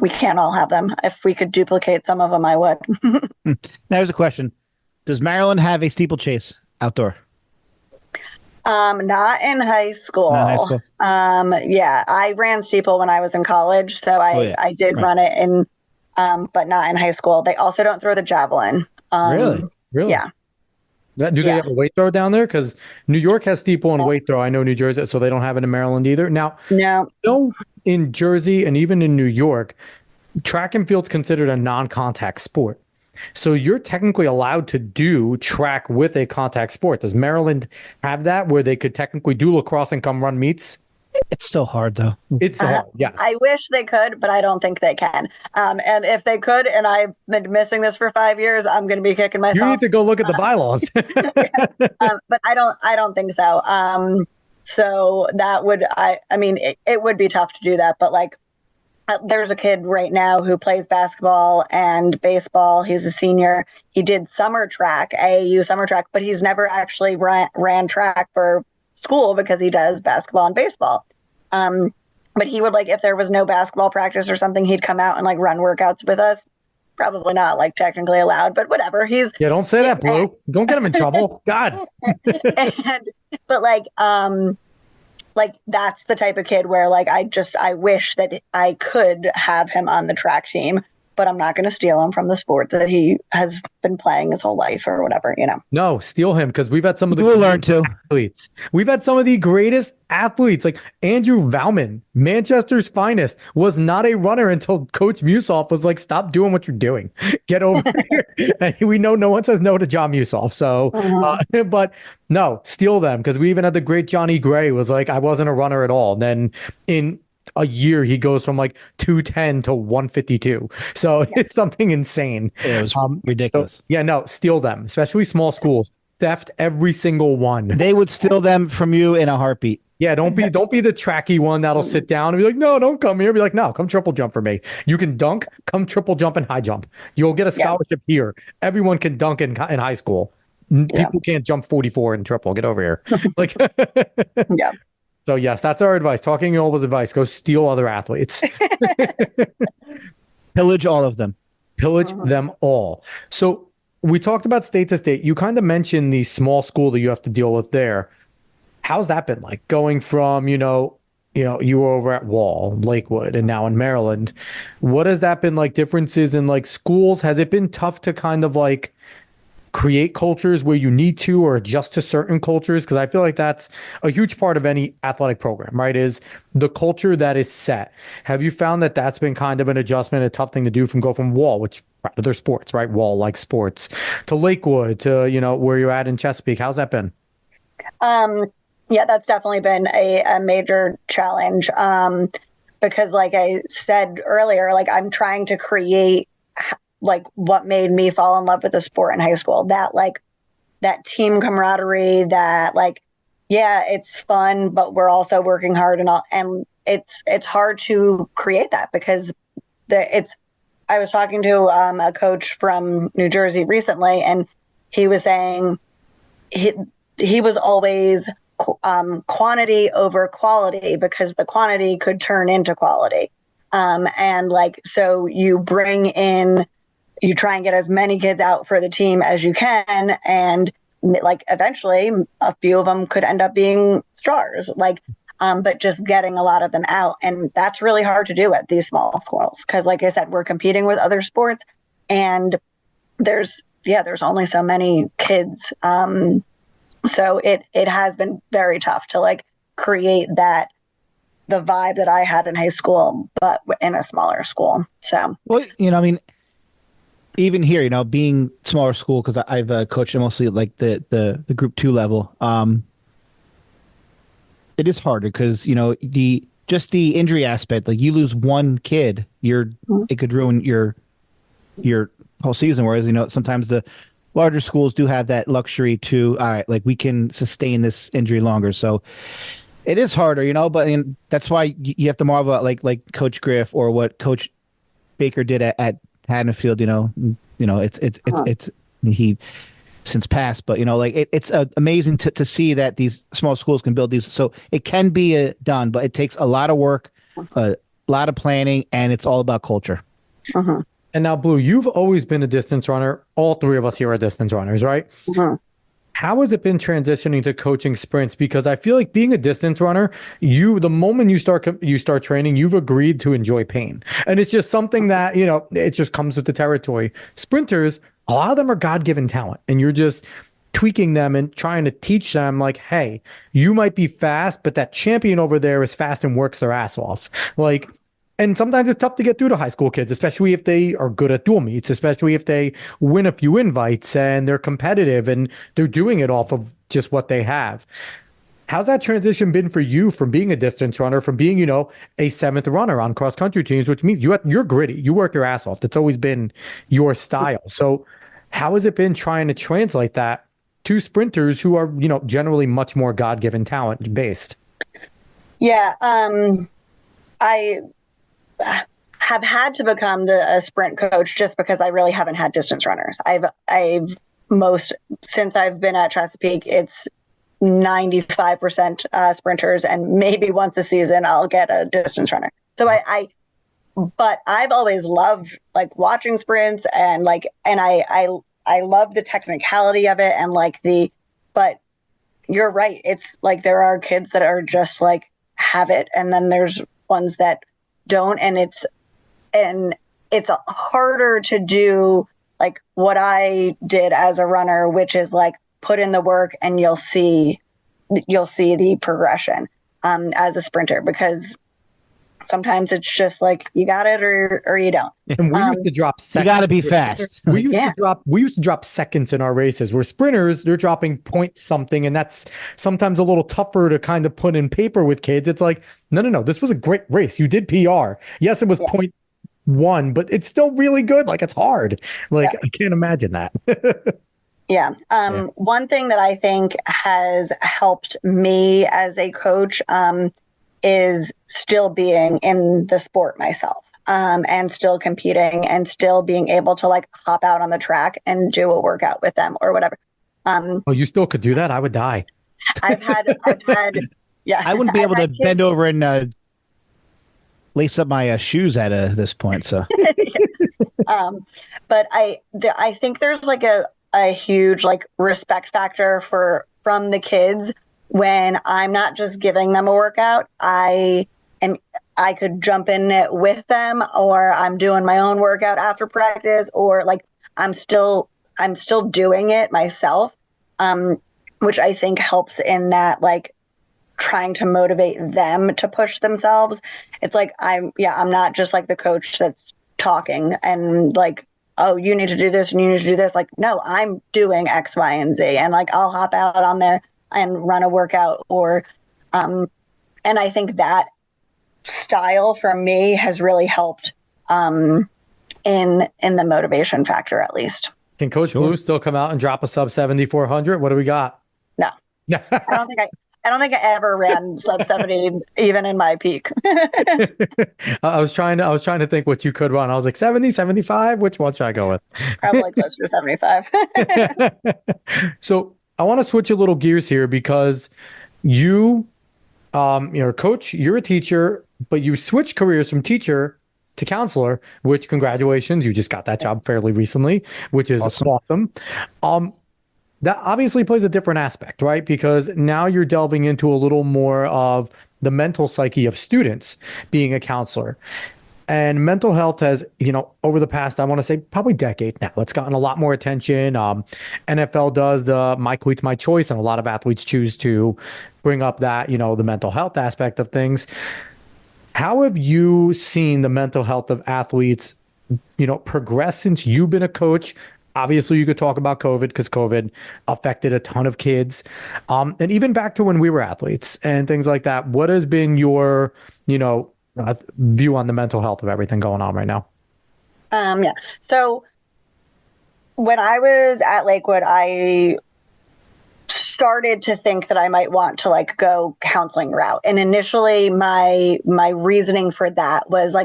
we can't all have them. If we could duplicate some of them, I would. Now here's a question: does Maryland have a steeplechase outdoor? Not in high school. Not in high school? Yeah, I ran steeple when I was in college, so I did run it in, but not in high school. They also don't throw the javelin. Really? Yeah. Do they have a weight throw down there? Because New York has steeple and weight throw. I know New Jersey, so they don't have it in Maryland either. Now, no, in Jersey and even in New York, track and field's considered a non-contact sport. So you're technically allowed to do track with a contact sport. Does Maryland have that where they could technically do lacrosse and come run meets? It's so hard, though. It's so hard, yes. I wish they could, but I don't think they can. And if they could, and I've been missing this for 5 years, I'm going to be kicking myself. You need to go look at the bylaws. But I don't think so. So that would, I mean, it would be tough to do that, but like, there's a kid right now who plays basketball and baseball. He's a senior. He did summer track, AAU summer track, but he's never actually ran track for school because he does basketball and baseball. But he would like, if there was no basketball practice or something, he'd come out and like run workouts with us. Probably not like technically allowed, but whatever. Don't say that, Blue. Don't get him in trouble. God. But like that's the type of kid where like I wish that I could have him on the track team, but I'm not going to steal him from the sport that he has been playing his whole life or whatever, you know. No, steal him because we've had some of the we'll learn to athletes. We've had some of the greatest athletes, like Andrew Valman, Manchester's finest, was not a runner until Coach Musoff was like, "Stop doing what you're doing. Get over here." And we know no one says no to John Musoff. So, but no, steal them because we even had the great Johnny Gray was like, "I wasn't a runner at all." And then in a year he goes from like 210 to 152. So it's something insane. It was ridiculous. So, steal them, especially small schools. Theft every single one. They would steal them from you in a heartbeat. Yeah, don't be the tracky one that'll sit down and be like, "No, don't come here." Be like, "No, come triple jump for me. You can dunk, come triple jump and high jump. You'll get a scholarship here. Everyone can dunk in high school. People can't jump 44 and triple. Get over here." Like yeah. So yes, that's our advice. Talking Nova's advice: go steal other athletes, pillage all of them, pillage them all. So we talked about state to state. You kind of mentioned the small school that you have to deal with there. How's that been like going from you were over at Wall, Lakewood, and now in Maryland? What has that been like? Differences in like schools? Has it been tough to kind of like create cultures where you need to or adjust to certain cultures? Because I feel like that's a huge part of any athletic program, right? Is the culture that is set. Have you found that that's been kind of an adjustment, a tough thing to do go from Wall, which other sports, right? Wall like sports to Lakewood to, where you're at in Chesapeake. How's that been? Yeah, that's definitely been a major challenge. Because like I said earlier, like I'm trying to create like what made me fall in love with the sport in high school, that team camaraderie, that like, yeah, it's fun, but we're also working hard and it's hard to create that because I was talking to a coach from New Jersey recently, and he was saying he was always quantity over quality because the quantity could turn into quality. And like, so you try and get as many kids out for the team as you can. And like, eventually a few of them could end up being stars, like, but just getting a lot of them out. And that's really hard to do at these small schools. Cause like I said, we're competing with other sports and there's only so many kids. So it has been very tough to like create the vibe that I had in high school, but in a smaller school. So, well, I mean, even here, being smaller school, because I've coached mostly like the group 2 level. It is harder because the injury aspect. Like you lose one kid, it could ruin your whole season. Whereas sometimes the larger schools do have that luxury to, all right, like we can sustain this injury longer. So it is harder, but that's why you have to marvel at like Coach Griff or what Coach Baker did at Haddonfield. It's he since passed, but it's amazing to see that these small schools can build these. So it can be done, but it takes a lot of work, a lot of planning, and it's all about culture. Uh-huh. And now, Blue, you've always been a distance runner. All three of us here are distance runners, right? Uh-huh. How has it been transitioning to coaching sprints? Because I feel like being a distance runner, the moment you start training, you've agreed to enjoy pain, and it's just something that it just comes with the territory. Sprinters, a lot of them are God-given talent, and you're just tweaking them and trying to teach them like, hey, you might be fast, but that champion over there is fast and works their ass off. Like, and sometimes it's tough to get through to high school kids, especially if they are good at dual meets, especially if they win a few invites and they're competitive and they're doing it off of just what they have. How's that transition been for you from being a distance runner, from being, a seventh runner on cross country teams, which means you're gritty, you work your ass off. That's always been your style. So how has it been trying to translate that to sprinters who are, generally much more God-given talent based? Yeah. I have had to become a sprint coach just because I really haven't had distance runners. Since I've been at Chesapeake, it's 95% sprinters, and maybe once a season I'll get a distance runner. So but I've always loved like watching sprints and I love the technicality of it and but you're right. It's like there are kids that are just like have it, and then there's ones that don't, and it's harder to do like what I did as a runner, which is like put in the work and you'll see the progression as a sprinter, because sometimes it's just like you got it or you don't. And we used to drop seconds. You got to be fast. We used to drop seconds in our races. Where sprinters, they're dropping point something, and that's sometimes a little tougher to kind of put in paper with kids. It's like, no, this was a great race. You did PR. Yes, it was 0.1, but it's still really good. Like, it's hard. Like, I can't imagine that. Yeah. One thing that I think has helped me as a coach is still being in the sport myself, and still competing and still being able to like hop out on the track and do a workout with them or whatever. Oh, you still could do that? I would die. I've had, yeah. I wouldn't be able to bend over and lace up my shoes at this point. So, but I think there's like a huge like respect factor from the kids when I'm not just giving them a workout. I could jump in it with them, or I'm doing my own workout after practice, or like I'm still doing it myself, which I think helps in that like trying to motivate them to push themselves. It's like I'm not just like the coach that's talking and like, oh, you need to do this and you need to do this. Like, no, I'm doing X, Y, and Z, and like I'll hop out on there and run a workout, or and I think that style for me has really helped in the motivation factor, at least. Can Coach Blue still come out and drop a sub 7,400? What do we got? No. I don't think don't think I ever ran sub 70 even in my peak. I was trying to think what you could run. I was like 70, 75. Which one should I go with? Probably closer to 75. So I want to switch a little gears here because you, you're a coach, you're a teacher, but you switched careers from teacher to counselor, which congratulations, you just got that job fairly recently, which is awesome. That obviously plays a different aspect, right? Because now you're delving into a little more of the mental psyche of students being a counselor. And mental health has, over the past, I want to say probably decade now, it's gotten a lot more attention. NFL does the My Cleats, My Choice, and a lot of athletes choose to bring up that, the mental health aspect of things. How have you seen the mental health of athletes, progress since you've been a coach? Obviously, you could talk about COVID because COVID affected a ton of kids. And even back to when we were athletes and things like that. What has been your, view on the mental health of everything going on right now? Yeah. So when I was at Lakewood, I started to think that I might want to go counseling route. And initially my reasoning for that was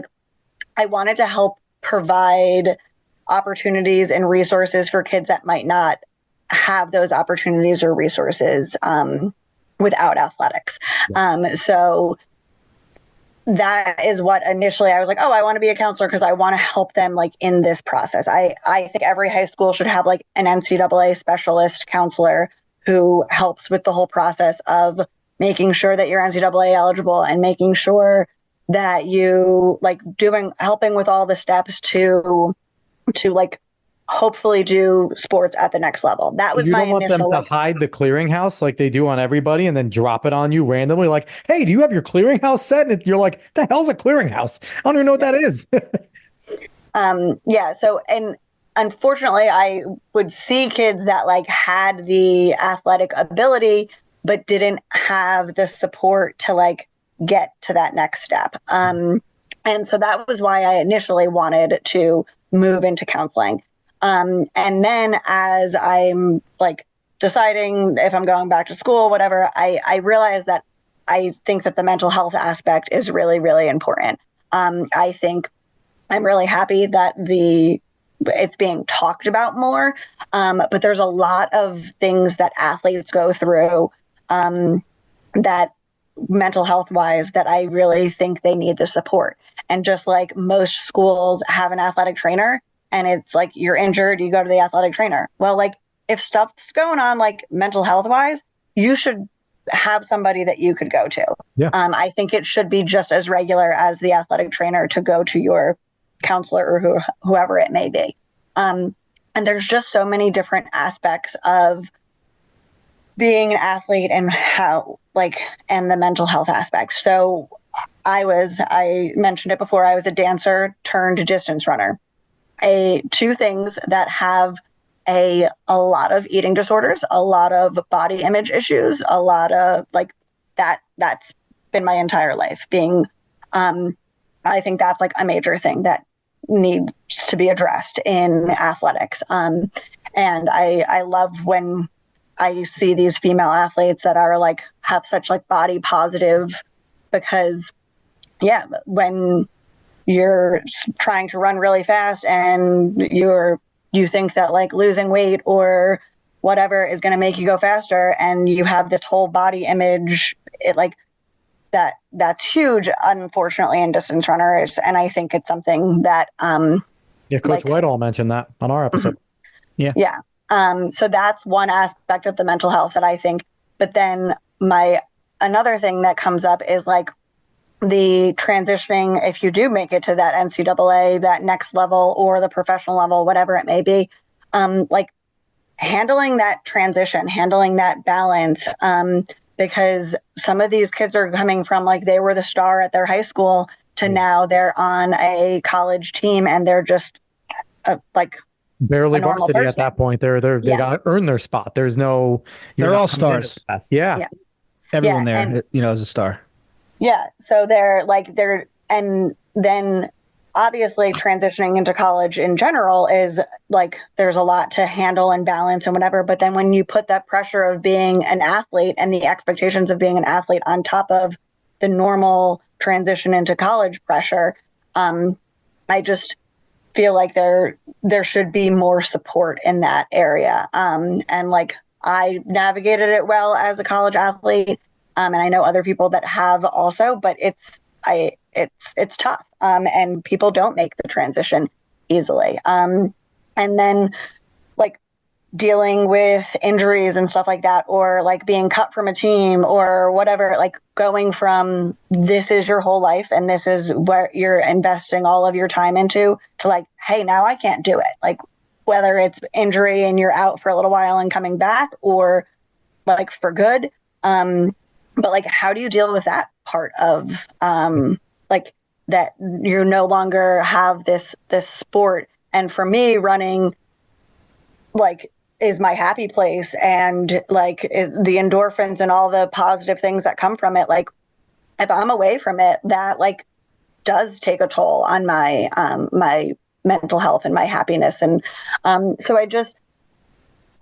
I wanted to help provide opportunities and resources for kids that might not have those opportunities or resources without athletics. So that is what initially I was like, oh, I want to be a counselor because I want to help them in this process. I think every high school should have an NCAA specialist counselor who helps with the whole process of making sure that you're NCAA eligible and making sure that you helping with all the steps to hopefully do sports at the next level. That was my initial. You don't want them to hide the clearinghouse like they do on everybody and then drop it on you randomly. Like, hey, do you have your clearinghouse set? And you're like, the hell's a clearinghouse? I don't even know what that is. Yeah. So, and unfortunately, I would see kids that had the athletic ability, but didn't have the support to get to that next step. And so that was why I initially wanted to move into counseling. And then as I'm deciding if I'm going back to school, whatever, I realized that I think that the mental health aspect is really, really important. I think I'm really happy that it's being talked about more. But there's a lot of things that athletes go through that mental health wise that I really think they need the support. And just like most schools have an athletic trainer, and it's you're injured, you go to the athletic trainer. Well, if stuff's going on mental health wise, you should have somebody that you could go to. Yeah. I think it should be just as regular as the athletic trainer to go to your counselor or whoever it may be. And there's just so many different aspects of being an athlete and how and the mental health aspect. So I mentioned it before, I was a dancer turned distance runner. Two things that have a lot of eating disorders, a lot of body image issues, a lot of that's been my entire life being, I think that's a major thing that needs to be addressed in athletics. And I love when I see these female athletes that are have such body positive, because when you're trying to run really fast and you think that losing weight or whatever is going to make you go faster, and you have this whole body image, that's huge, unfortunately, in distance runners. And I think it's something that Coach Whitehall mentioned that on our episode. Yeah. So that's one aspect of the mental health that I think. But then another thing that comes up is the transitioning, if you do make it to that NCAA, that next level, or the professional level, whatever it may be, handling that transition, handling that balance, because some of these kids are coming from they were the star at their high school to now they're on a college team and they're just barely varsity person at that point. They got to earn their spot. There's no, they're all stars. Yeah. Everyone there, is a star. Yeah. So and then obviously transitioning into college in general is like there's a lot to handle and balance and whatever. But then when you put that pressure of being an athlete and the expectations of being an athlete on top of the normal transition into college pressure, I just feel like there should be more support in that area. And like I navigated it well as a college athlete, and I know other people that have also, but it's tough, and people don't make the transition easily. And then like dealing with injuries and stuff like that, or like being cut from a team or whatever, like going from this is your whole life and this is where you're investing all of your time into to like, hey, now I can't do it. Like whether it's injury and you're out for a little while and coming back or like for good. But like, how do you deal with that part of like that you no longer have this sport? And for me, running like is my happy place, and like the endorphins and all the positive things that come from it. Like if I'm away from it, that like does take a toll on my my mental health and my happiness. And so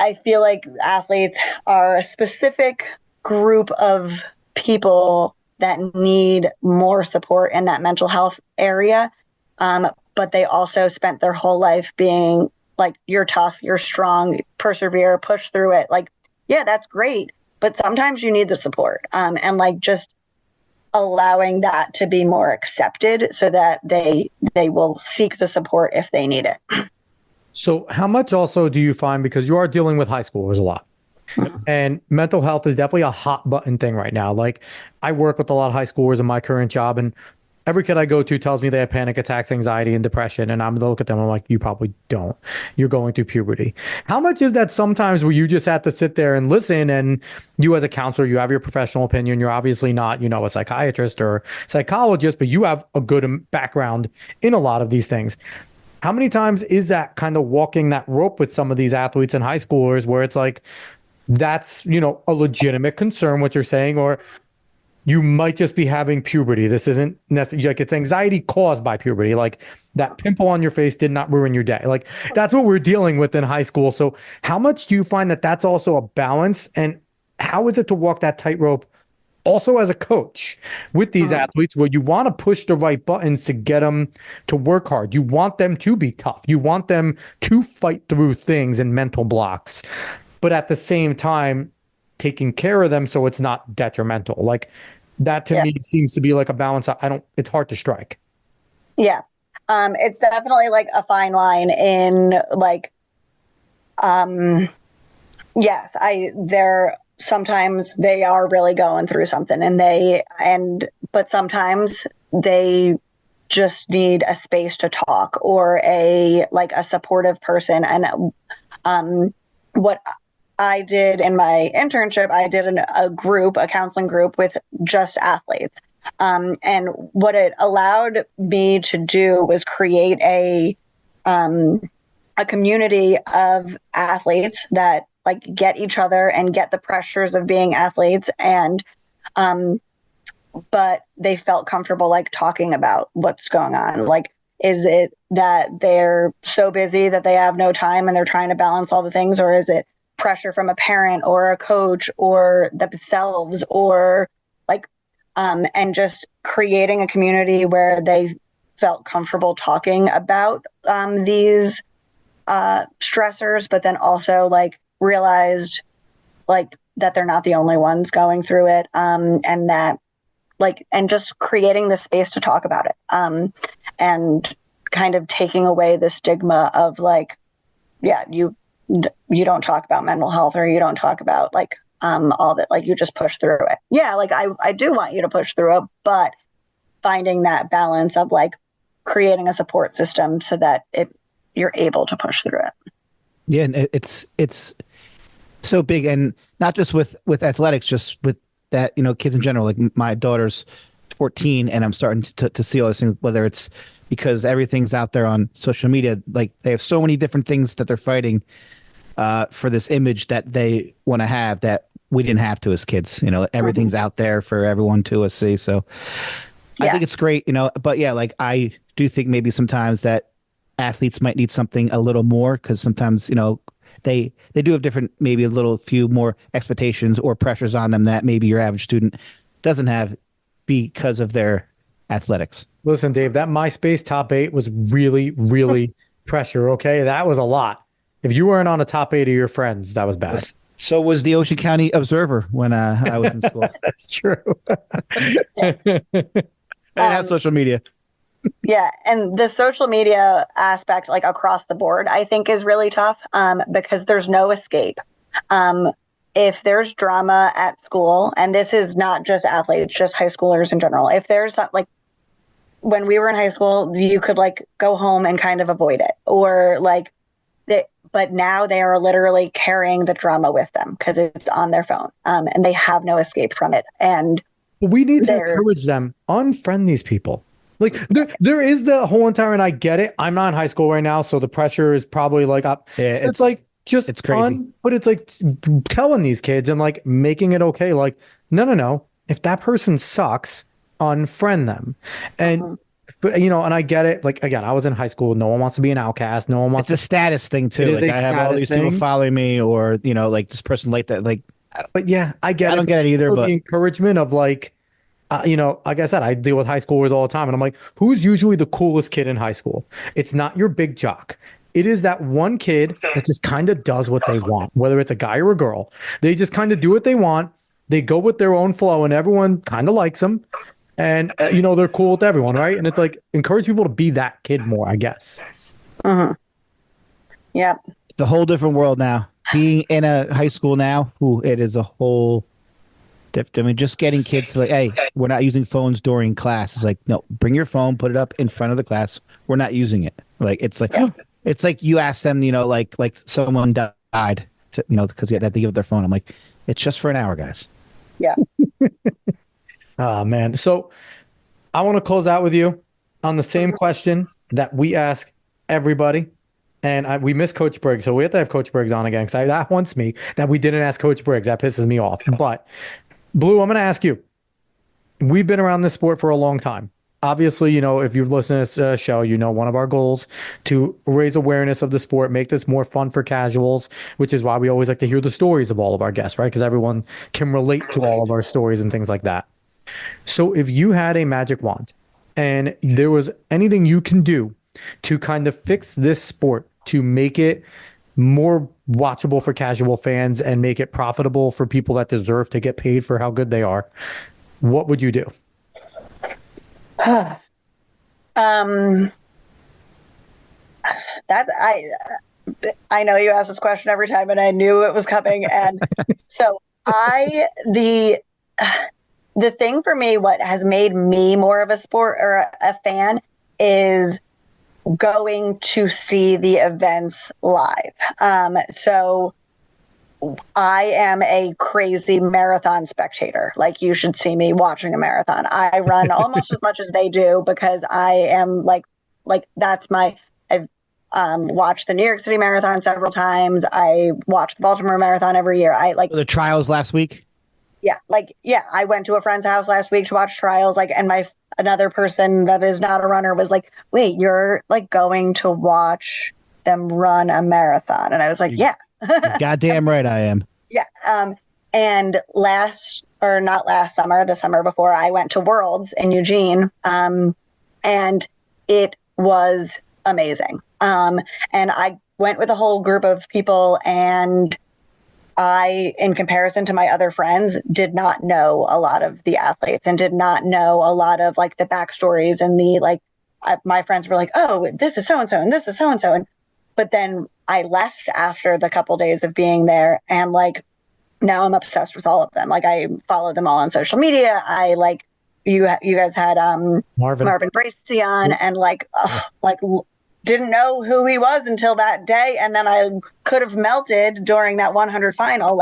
I feel like athletes are a specific group of people that need more support in that mental health area. But they also spent their whole life being like, you're tough, you're strong, persevere, push through it. Like, yeah, that's great. But sometimes you need the support, and like just allowing that to be more accepted so that they will seek the support if they need it. So how much also do you find, because you are dealing with high schoolers a lot, and mental health is definitely a hot button thing right now. Like I work with a lot of high schoolers in my current job, and every kid I go to tells me they have panic attacks, anxiety, and depression. And I'm going to look at them and I'm like, you probably don't. You're going through puberty. How much is that sometimes where you just have to sit there and listen, and you as a counselor, you have your professional opinion. You're obviously not, a psychiatrist or psychologist, but you have a good background in a lot of these things. How many times is that kind of walking that rope with some of these athletes and high schoolers where it's like, that's, a legitimate concern, what you're saying, or you might just be having puberty. This isn't necessarily like it's anxiety caused by puberty. Like that pimple on your face did not ruin your day. Like that's what we're dealing with in high school. So how much do you find that that's also a balance, and how is it to walk that tightrope also as a coach with these athletes where you want to push the right buttons to get them to work hard. You want them to be tough. You want them to fight through things and mental blocks, but at the same time, taking care of them so it's not detrimental. Like that to me seems to be like a balance. It's hard to strike. Yeah. It's definitely like a fine line in like, yes, sometimes they are really going through something but sometimes they just need a space to talk or a supportive person. And, what I did in my internship, I did a counseling group with just athletes. And what it allowed me to do was create a community of athletes that like get each other and get the pressures of being athletes. And, but they felt comfortable like talking about what's going on. Like, is it that they're so busy that they have no time and they're trying to balance all the things? Or is it pressure from a parent or a coach or themselves, or like, and just creating a community where they felt comfortable talking about these stressors, but then also like realized like that they're not the only ones going through it, and that like, and just creating the space to talk about it, and kind of taking away the stigma of like, yeah, you don't talk about mental health, or you don't talk about like all that, like you just push through it. Yeah, like I do want you to push through it, but finding that balance of like creating a support system so that you're able to push through it. Yeah, and it's so big, and not just with athletics, just with that, kids in general. Like my daughter's 14, and I'm starting to see all these things, whether it's because everything's out there on social media. Like they have so many different things that they're fighting for this image that they want to have that we didn't have to as kids. Everything's out there for everyone to see. So I think it's great, but yeah, like I do think maybe sometimes that athletes might need something a little more because sometimes, they do have different, maybe a little few more expectations or pressures on them that maybe your average student doesn't have because of their athletics. Listen, Dave, that MySpace top 8 was really, really pressure. Okay. That was a lot. If you weren't on a top 8 of your friends, that was bad. So was the Ocean County Observer when I was in school. That's true. I didn't have social media. Yeah, and the social media aspect, like across the board, I think is really tough because there's no escape. If there's drama at school, and this is not just athletes, just high schoolers in general, if there's like when we were in high school, you could like go home and kind of avoid it, or like but now they are literally carrying the drama with them because it's on their phone, and they have no escape from it. And we need to encourage them, unfriend these people. Like there is the whole entire, and I get it. I'm not in high school right now, so the pressure is probably like up. Yeah, it's like it's crazy. But it's like telling these kids and like making it okay. Like, no. If that person sucks, unfriend them. And but, and I get it. Like again, I was in high school. No one wants to be an outcast. No one wants. It's a status thing too. Like I have all these people following me, or like this person like that. Like, but yeah, I get it. I don't get it either. But the encouragement of like. Like I said, I deal with high schoolers all the time, and I'm like, who's usually the coolest kid in high school? It's not your big jock. It is that one kid that just kind of does what they want, whether it's a guy or a girl. They just kind of do what they want. They go with their own flow, and everyone kind of likes them. And, they're cool with everyone, right? And it's like, encourage people to be that kid more, I guess. Mm-hmm. Yeah. It's a whole different world now. Being in a high school now, it is a whole I mean, just getting kids to like, hey, we're not using phones during class. It's like, no, bring your phone, put it up in front of the class. We're not using it. Like, it's like you ask them, like someone died, because you had to give up their phone. I'm like, it's just for an hour, guys. Yeah. Oh, man. So I want to close out with you on the same question that we ask everybody. And we miss Coach Briggs, so we have to have Coach Briggs on again because that haunts me that we didn't ask Coach Briggs. That pisses me off. But Blue, I'm going to ask you. We've been around this sport for a long time. Obviously, if you've listened to this show, one of our goals to raise awareness of the sport, make this more fun for casuals, which is why we always like to hear the stories of all of our guests, right? Because everyone can relate to all of our stories and things like that. So if you had a magic wand and there was anything you can do to kind of fix this sport, to make it more watchable for casual fans and make it profitable for people that deserve to get paid for how good they are, what would you do? That's I know you ask this question every time, and I knew it was coming. And so the thing for me, what has made me more of a sport or a fan is going to see the events live. So I am a crazy marathon spectator. Like, you should see me watching a marathon. I run almost as much as they do because I am like that's I've watched the New York City Marathon several times. I watch the Baltimore Marathon every year. I like the trials last week. Yeah. I went to a friend's house last week to watch trials. And another person that is not a runner was like, wait, you're like going to watch them run a marathon? And I was like, yeah. You're goddamn right I am. Yeah. And not last summer, the summer before, I went to Worlds in Eugene. And it was amazing. And I went with a whole group of people, and I, in comparison to my other friends, did not know a lot of the athletes and did not know a lot of like the backstories and my friends were like, oh, this is so-and-so and this is so-and-so. But then I left after the couple days of being there, and now I'm obsessed with all of them. I follow them all on social media. I you guys had Marvin Bracy on, and didn't know who he was until that day, and then I could have melted during that 100 final.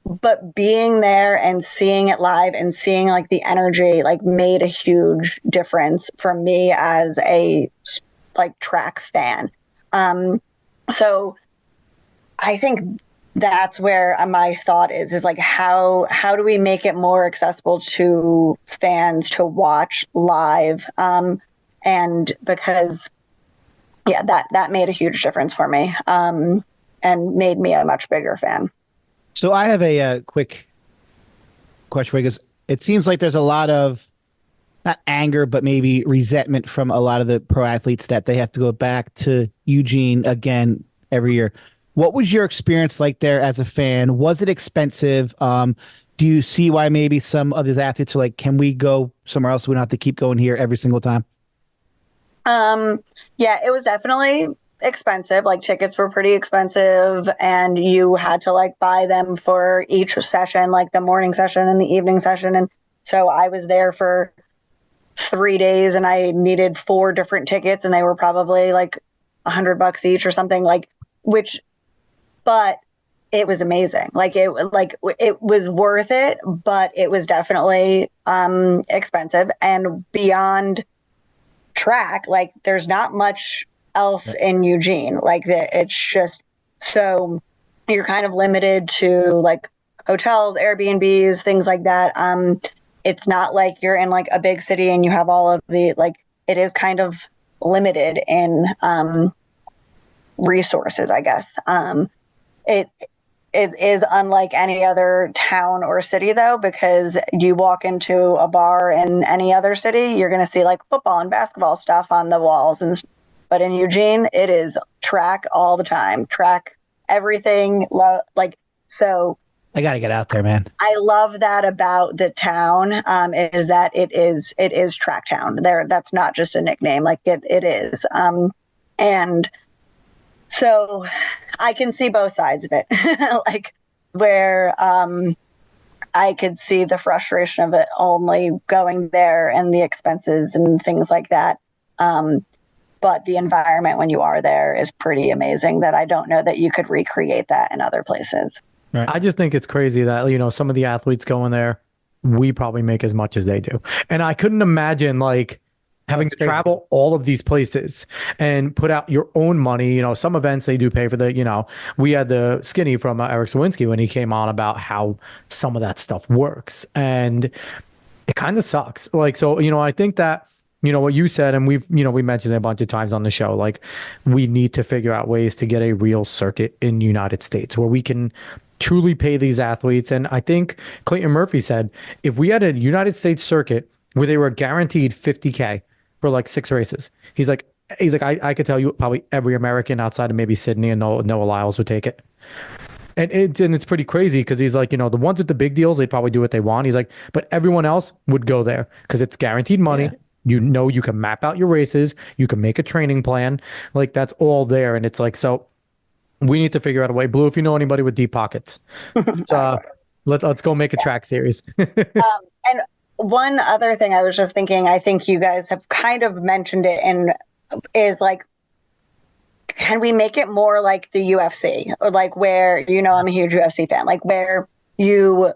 But being there and seeing it live and seeing the energy made a huge difference for me as a track fan. So I think that's where my thought is like how do we make it more accessible to fans to watch live, and because that made a huge difference for me, and made me a much bigger fan. So I have a quick question for you, because it seems like there's a lot of not anger, but maybe resentment from a lot of the pro athletes that they have to go back to Eugene again every year. What was your experience like there as a fan? Was it expensive? Do you see why maybe some of these athletes are like, can we go somewhere else? We don't have to keep going here every single time. Yeah, it was definitely expensive. Like tickets were pretty expensive, and you had to like buy them for each session, like the morning session and the evening session. And so I was there for 3 days and I needed 4 different tickets, and they were probably like $100 each or something, like, but it was amazing. It was worth it, but it was definitely expensive. And beyond track, like there's not much else in Eugene. Like it's just, so you're kind of limited to like hotels, Airbnbs, things like that. It's not like you're in like a big city and you have all of the, like, it is kind of limited in resources, I guess. It is unlike any other town or city, though, because you walk into a bar in any other city, you're going to see like football and basketball stuff on the walls. But in Eugene, it is track all the time, track everything. So I got to get out there, man. I love that about the town, is that it is track town there. That's not just a nickname, like it is. And so I can see both sides of it, like where I could see the frustration of it only going there and the expenses and things like that. But the environment when you are there is pretty amazing, that I don't know that you could recreate that in other places. Right. I just think it's crazy that, some of the athletes going there, we probably make as much as they do. And I couldn't imagine like having to travel all of these places and put out your own money. Some events they do pay for the, we had the skinny from Eric Sawinski when he came on about how some of that stuff works. And it kind of sucks. Like, so, I think that, what you said, and we mentioned it a bunch of times on the show, like we need to figure out ways to get a real circuit in the United States where we can truly pay these athletes. And I think Clayton Murphy said, if we had a United States circuit where they were guaranteed $50K for like 6 races, he's like, I could tell you probably every American outside of maybe Sydney and Noah Lyles would take it. And it's pretty crazy because he's like, the ones with the big deals, they probably do what they want. He's like, but everyone else would go there because it's guaranteed money. Yeah. You can map out your races. You can make a training plan. Like that's all there. And it's like, so we need to figure out a way. Blue, if you know anybody with deep pockets, let's go make a track series. And one other thing I was just thinking, I think you guys have kind of mentioned it, and is like, can we make it more like the UFC, or like where, I'm a huge UFC fan, like where you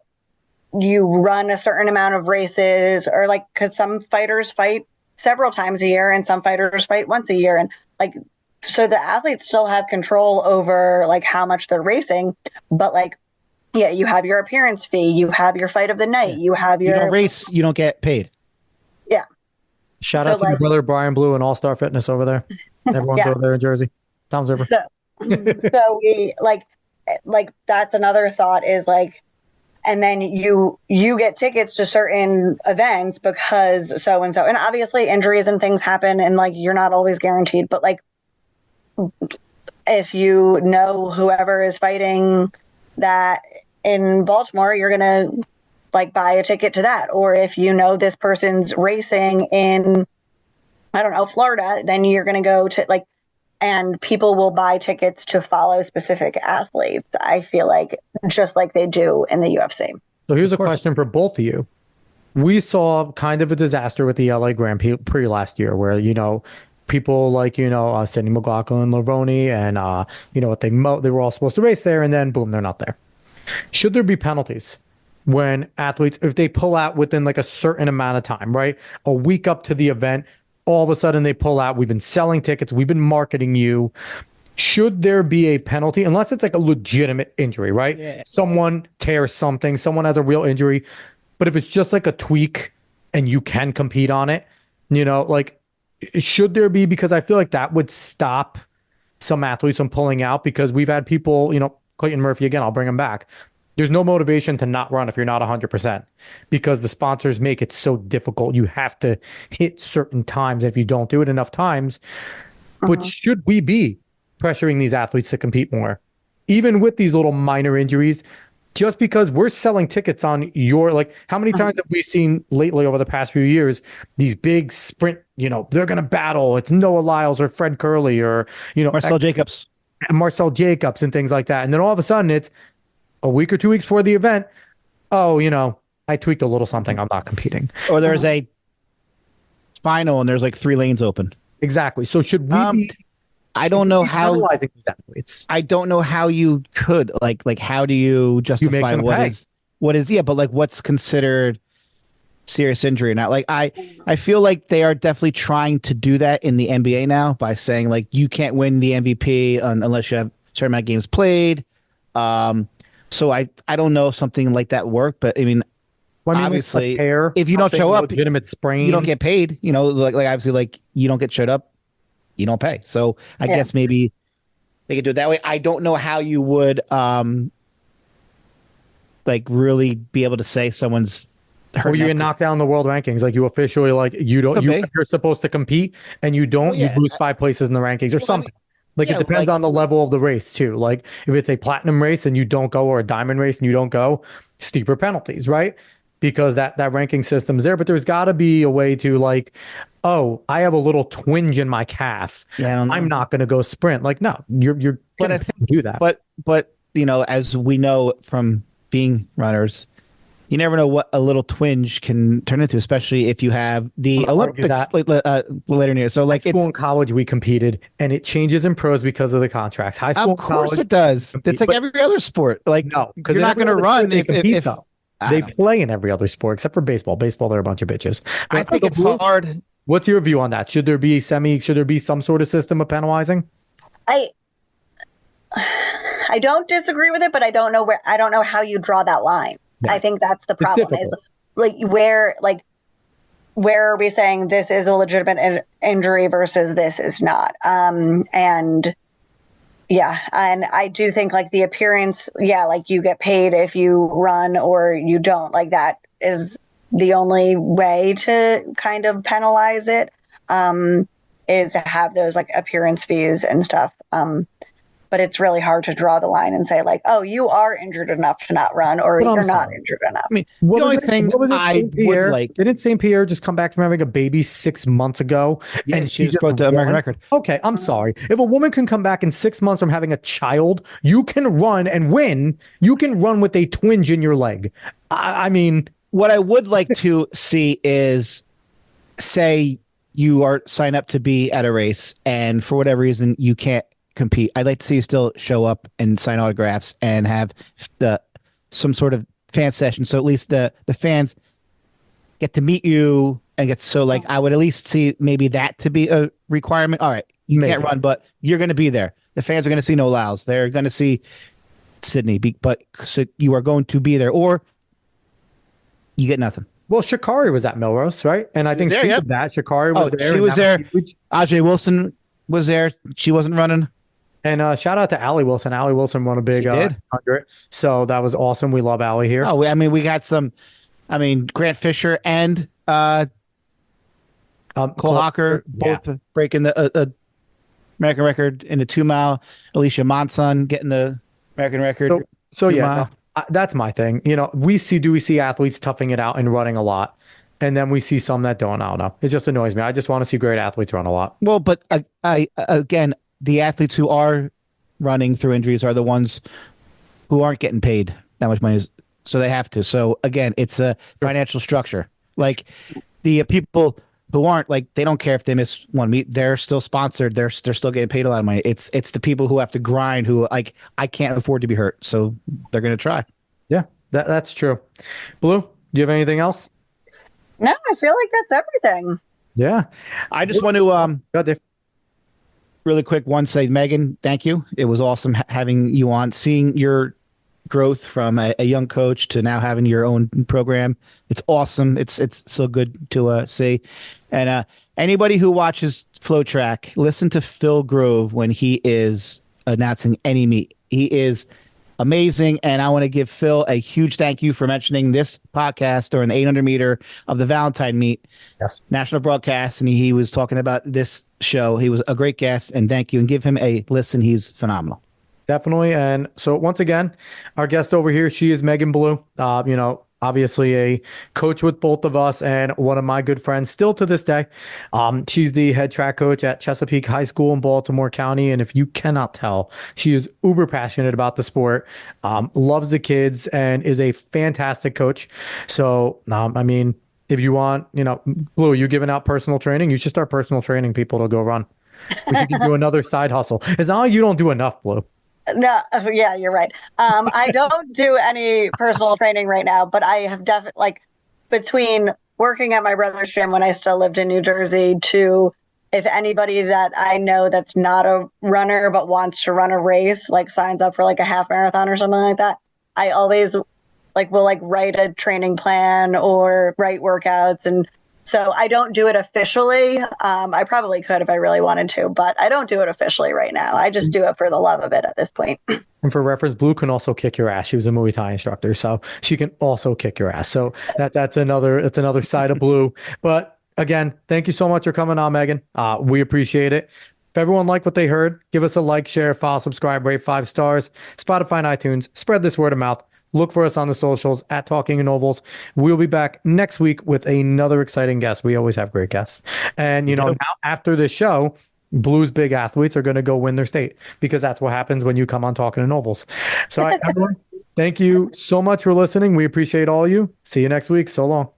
run a certain amount of races, or like, because some fighters fight several times a year and some fighters fight once a year, and like, so the athletes still have control over like how much they're racing, but like, yeah, you have your appearance fee, you have your fight of the night, you have your... You don't race, you don't get paid. Yeah. Shout out to your brother, Brian Blue, and All Star Fitness over there. Everyone go there in Jersey. Tom's over. So we like that's another thought, is like, and then you get tickets to certain events because so-and-so, and obviously injuries and things happen, and like you're not always guaranteed, but like if you know whoever is fighting that in Baltimore, you're going to like buy a ticket to that. Or if you know this person's racing in, I don't know, Florida, then you're going to go to like, and people will buy tickets to follow specific athletes, I feel like, just like they do in the UFC. So here's a question for both of you. We saw kind of a disaster with the LA Grand Prix last year where, people like, Sidney McLaughlin, Lavoni, and, they were all supposed to race there, and then boom, they're not there. Should there be penalties when athletes, if they pull out within like a certain amount of time, right? A week up to the event, all of a sudden they pull out. We've been selling tickets. We've been marketing you. should there be a penalty unless it's like a legitimate injury, right? Yeah. Someone tears something, someone has a real injury. But if it's just like a tweak and you can compete on it, like should there be? Because I feel like that would stop some athletes from pulling out because we've had people, Clayton Murphy again, I'll bring him back. There's no motivation to not run if you're not 100% because the sponsors make it so difficult. You have to hit certain times. If you don't do it enough times, but Mhm. should we be pressuring these athletes to compete more, even with these little minor injuries? Just because we're selling tickets on like, how many times have we seen lately over the past few years these big sprint, they're going to battle. It's Noah Lyles or Fred Curley or, Marcel Jacobs. Marcel Jacobs and things like that. And then all of a sudden it's a week or 2 weeks before the event. Oh, I tweaked a little something. I'm not competing. Or there's a final and there's like 3 lanes open. Exactly. So should we Um, be I don't know how. penalizing these athletes? I don't know how you could like how do you You make justify them pay. what is yeah, but like what's considered serious injury or not? Like I feel like they are definitely trying to do that in the NBA now by saying like you can't win the MVP unless you have a certain amount of games played. So I don't know if something like that worked, but I mean Well, I mean, like, obviously a tear, if you don't something show up, legitimate sprain. you don't get paid. Like obviously like you don't get showed up, you don't pay. So I Yeah. guess maybe they could do it that way. I don't know how you would like really be able to say someone's hurt. Or you get knocked down in the world rankings, like you officially like you don't Could you be. you're supposed to compete and you don't, Well, you yeah. lose 5 places in the rankings or Well, I mean, something. Like yeah, it depends like on the level of the race too. Like if it's a platinum race and you don't go, or a diamond race and you don't go, steeper penalties, right? Because that ranking system's there. But there's got to be a way to like, oh, I have a little twinge in my calf. yeah, I don't I'm know. not going to go sprint. Like no, you're But gonna I think do that. but as we know from being runners, you never know what a little twinge can turn into, especially if you have the I'm gonna argue Olympics that. later in the year. So High like school it's and college we competed, and it changes in pros because of the contracts. High school of and course college it does. compete, It's like but every other sport. Like no, because you're in not every going to other sport run they if compete though. I They don't. play in every other sport except for baseball. Baseball, they're a bunch of bitches. I But think the it's Blue, hard. what's your view on that? Should there be should there be some sort of system of penalizing? I I don't disagree with it, but I don't know how you draw that line. I Right. think that's the It's problem is difficult. where are we saying this is a legitimate injury versus this is not? And yeah, and I do think like the appearance, yeah, like you get paid if you run or you don't. Like that is the only way to kind of penalize it, is to have those like appearance fees and stuff. But it's really hard to draw the line and say like, oh, you are injured enough to not run, or But I'm you're not sorry. injured enough. I mean, What the was only it? thing What was it? I St. would Pierre? like, Didn't St. Pierre just come back from having a baby 6 months ago yeah, and she she just just broke the American won? record. Okay, I'm sorry. If a woman can come back in 6 months from having a child, you can run and win. You can run with a twinge in your leg. I mean, What I would like to see is say you are sign up to be at a race and for whatever reason you can't compete. I'd like to see you still show up and sign autographs and have the some sort of fan session. So at least the fans get to meet you and get so like I would at least see maybe that to be a requirement. All right, you can't maybe. run, but you're going to be there. The fans are going to see No Lows. They're going to see Sydney, but so you are going to be there, or you get nothing. Well, Shakari was at Melrose, right? And I was think there, she yep. did that. Shakari was there. She and was that there. huge. Ajay Wilson was there. She wasn't running. And shout out to Allie Wilson. Allie Wilson won a big She did. 100. So that was awesome. We love Allie here. Oh, I mean, we got some. I mean, Grant Fisher and Cole Hawker yeah. both breaking the American record in the 2 mile. Alicia Monson getting the American record. So yeah, 2 mile. that's my thing. We see athletes toughing it out and running a lot, and then we see some that don't. I don't know. It just annoys me. I just want to see great athletes run a lot. Well, but I again, the athletes who are running through injuries are the ones who aren't getting paid that much money, so they have to. So again, it's a financial structure. Like the people who aren't like they don't care if they miss one meet. They're still sponsored. They're still getting paid a lot of money. It's the people who have to grind who like I can't afford to be hurt, so they're gonna try. Yeah, that's true. Blue, do you have anything else? No, I feel like that's everything. Yeah. I just want to Go, Dave. really quick, one say, Megan, thank you. It was awesome having you on, seeing your growth from a young coach to now having your own program. It's awesome. It's so good to see. And anybody who watches Flow Track, listen to Phil Grove when he is announcing any meet. He is amazing. And I want to give Phil a huge thank you for mentioning this podcast during the 800 meter of the Valentine meet. Yes. National broadcast. And he was talking about this show. He was a great guest. And thank you. And give him a listen. He's phenomenal. Definitely. And so once again, our guest over here, she is Megan Blue. Obviously a coach with both of us and one of my good friends still to this day. She's the head track coach at Chesapeake High School in Baltimore County. And if you cannot tell, she is uber passionate about the sport, loves the kids, and is a fantastic coach. So, if you want, Blue, you giving out personal training, you should start personal training people to go run. We should do another side hustle. It's not like you don't do enough, Blue. No, yeah, you're right. I don't do any personal training right now, but I have definitely, between working at my brother's gym when I still lived in New Jersey to if anybody that I know that's not a runner but wants to run a race, signs up for a half marathon or something like that, I always will write a training plan or write workouts. And so I don't do it officially. I probably could if I really wanted to, but I don't do it officially right now. I just do it for the love of it at this point. And for reference, Blue can also kick your ass. She was a Muay Thai instructor, so she can also kick your ass. So that's another side of Blue. But again, thank you so much for coming on, Megan. We appreciate it. If everyone liked what they heard, give us a like, share, follow, subscribe, rate 5 stars, Spotify and iTunes. Spread this word of mouth. Look for us on the socials at Talking in Ovals. We'll be back next week with another exciting guest. We always have great guests. And, now after this show, Blue's big athletes are going to go win their state because that's what happens when you come on Talking in Ovals. So, everyone, thank you so much for listening. We appreciate all of you. See you next week. So long.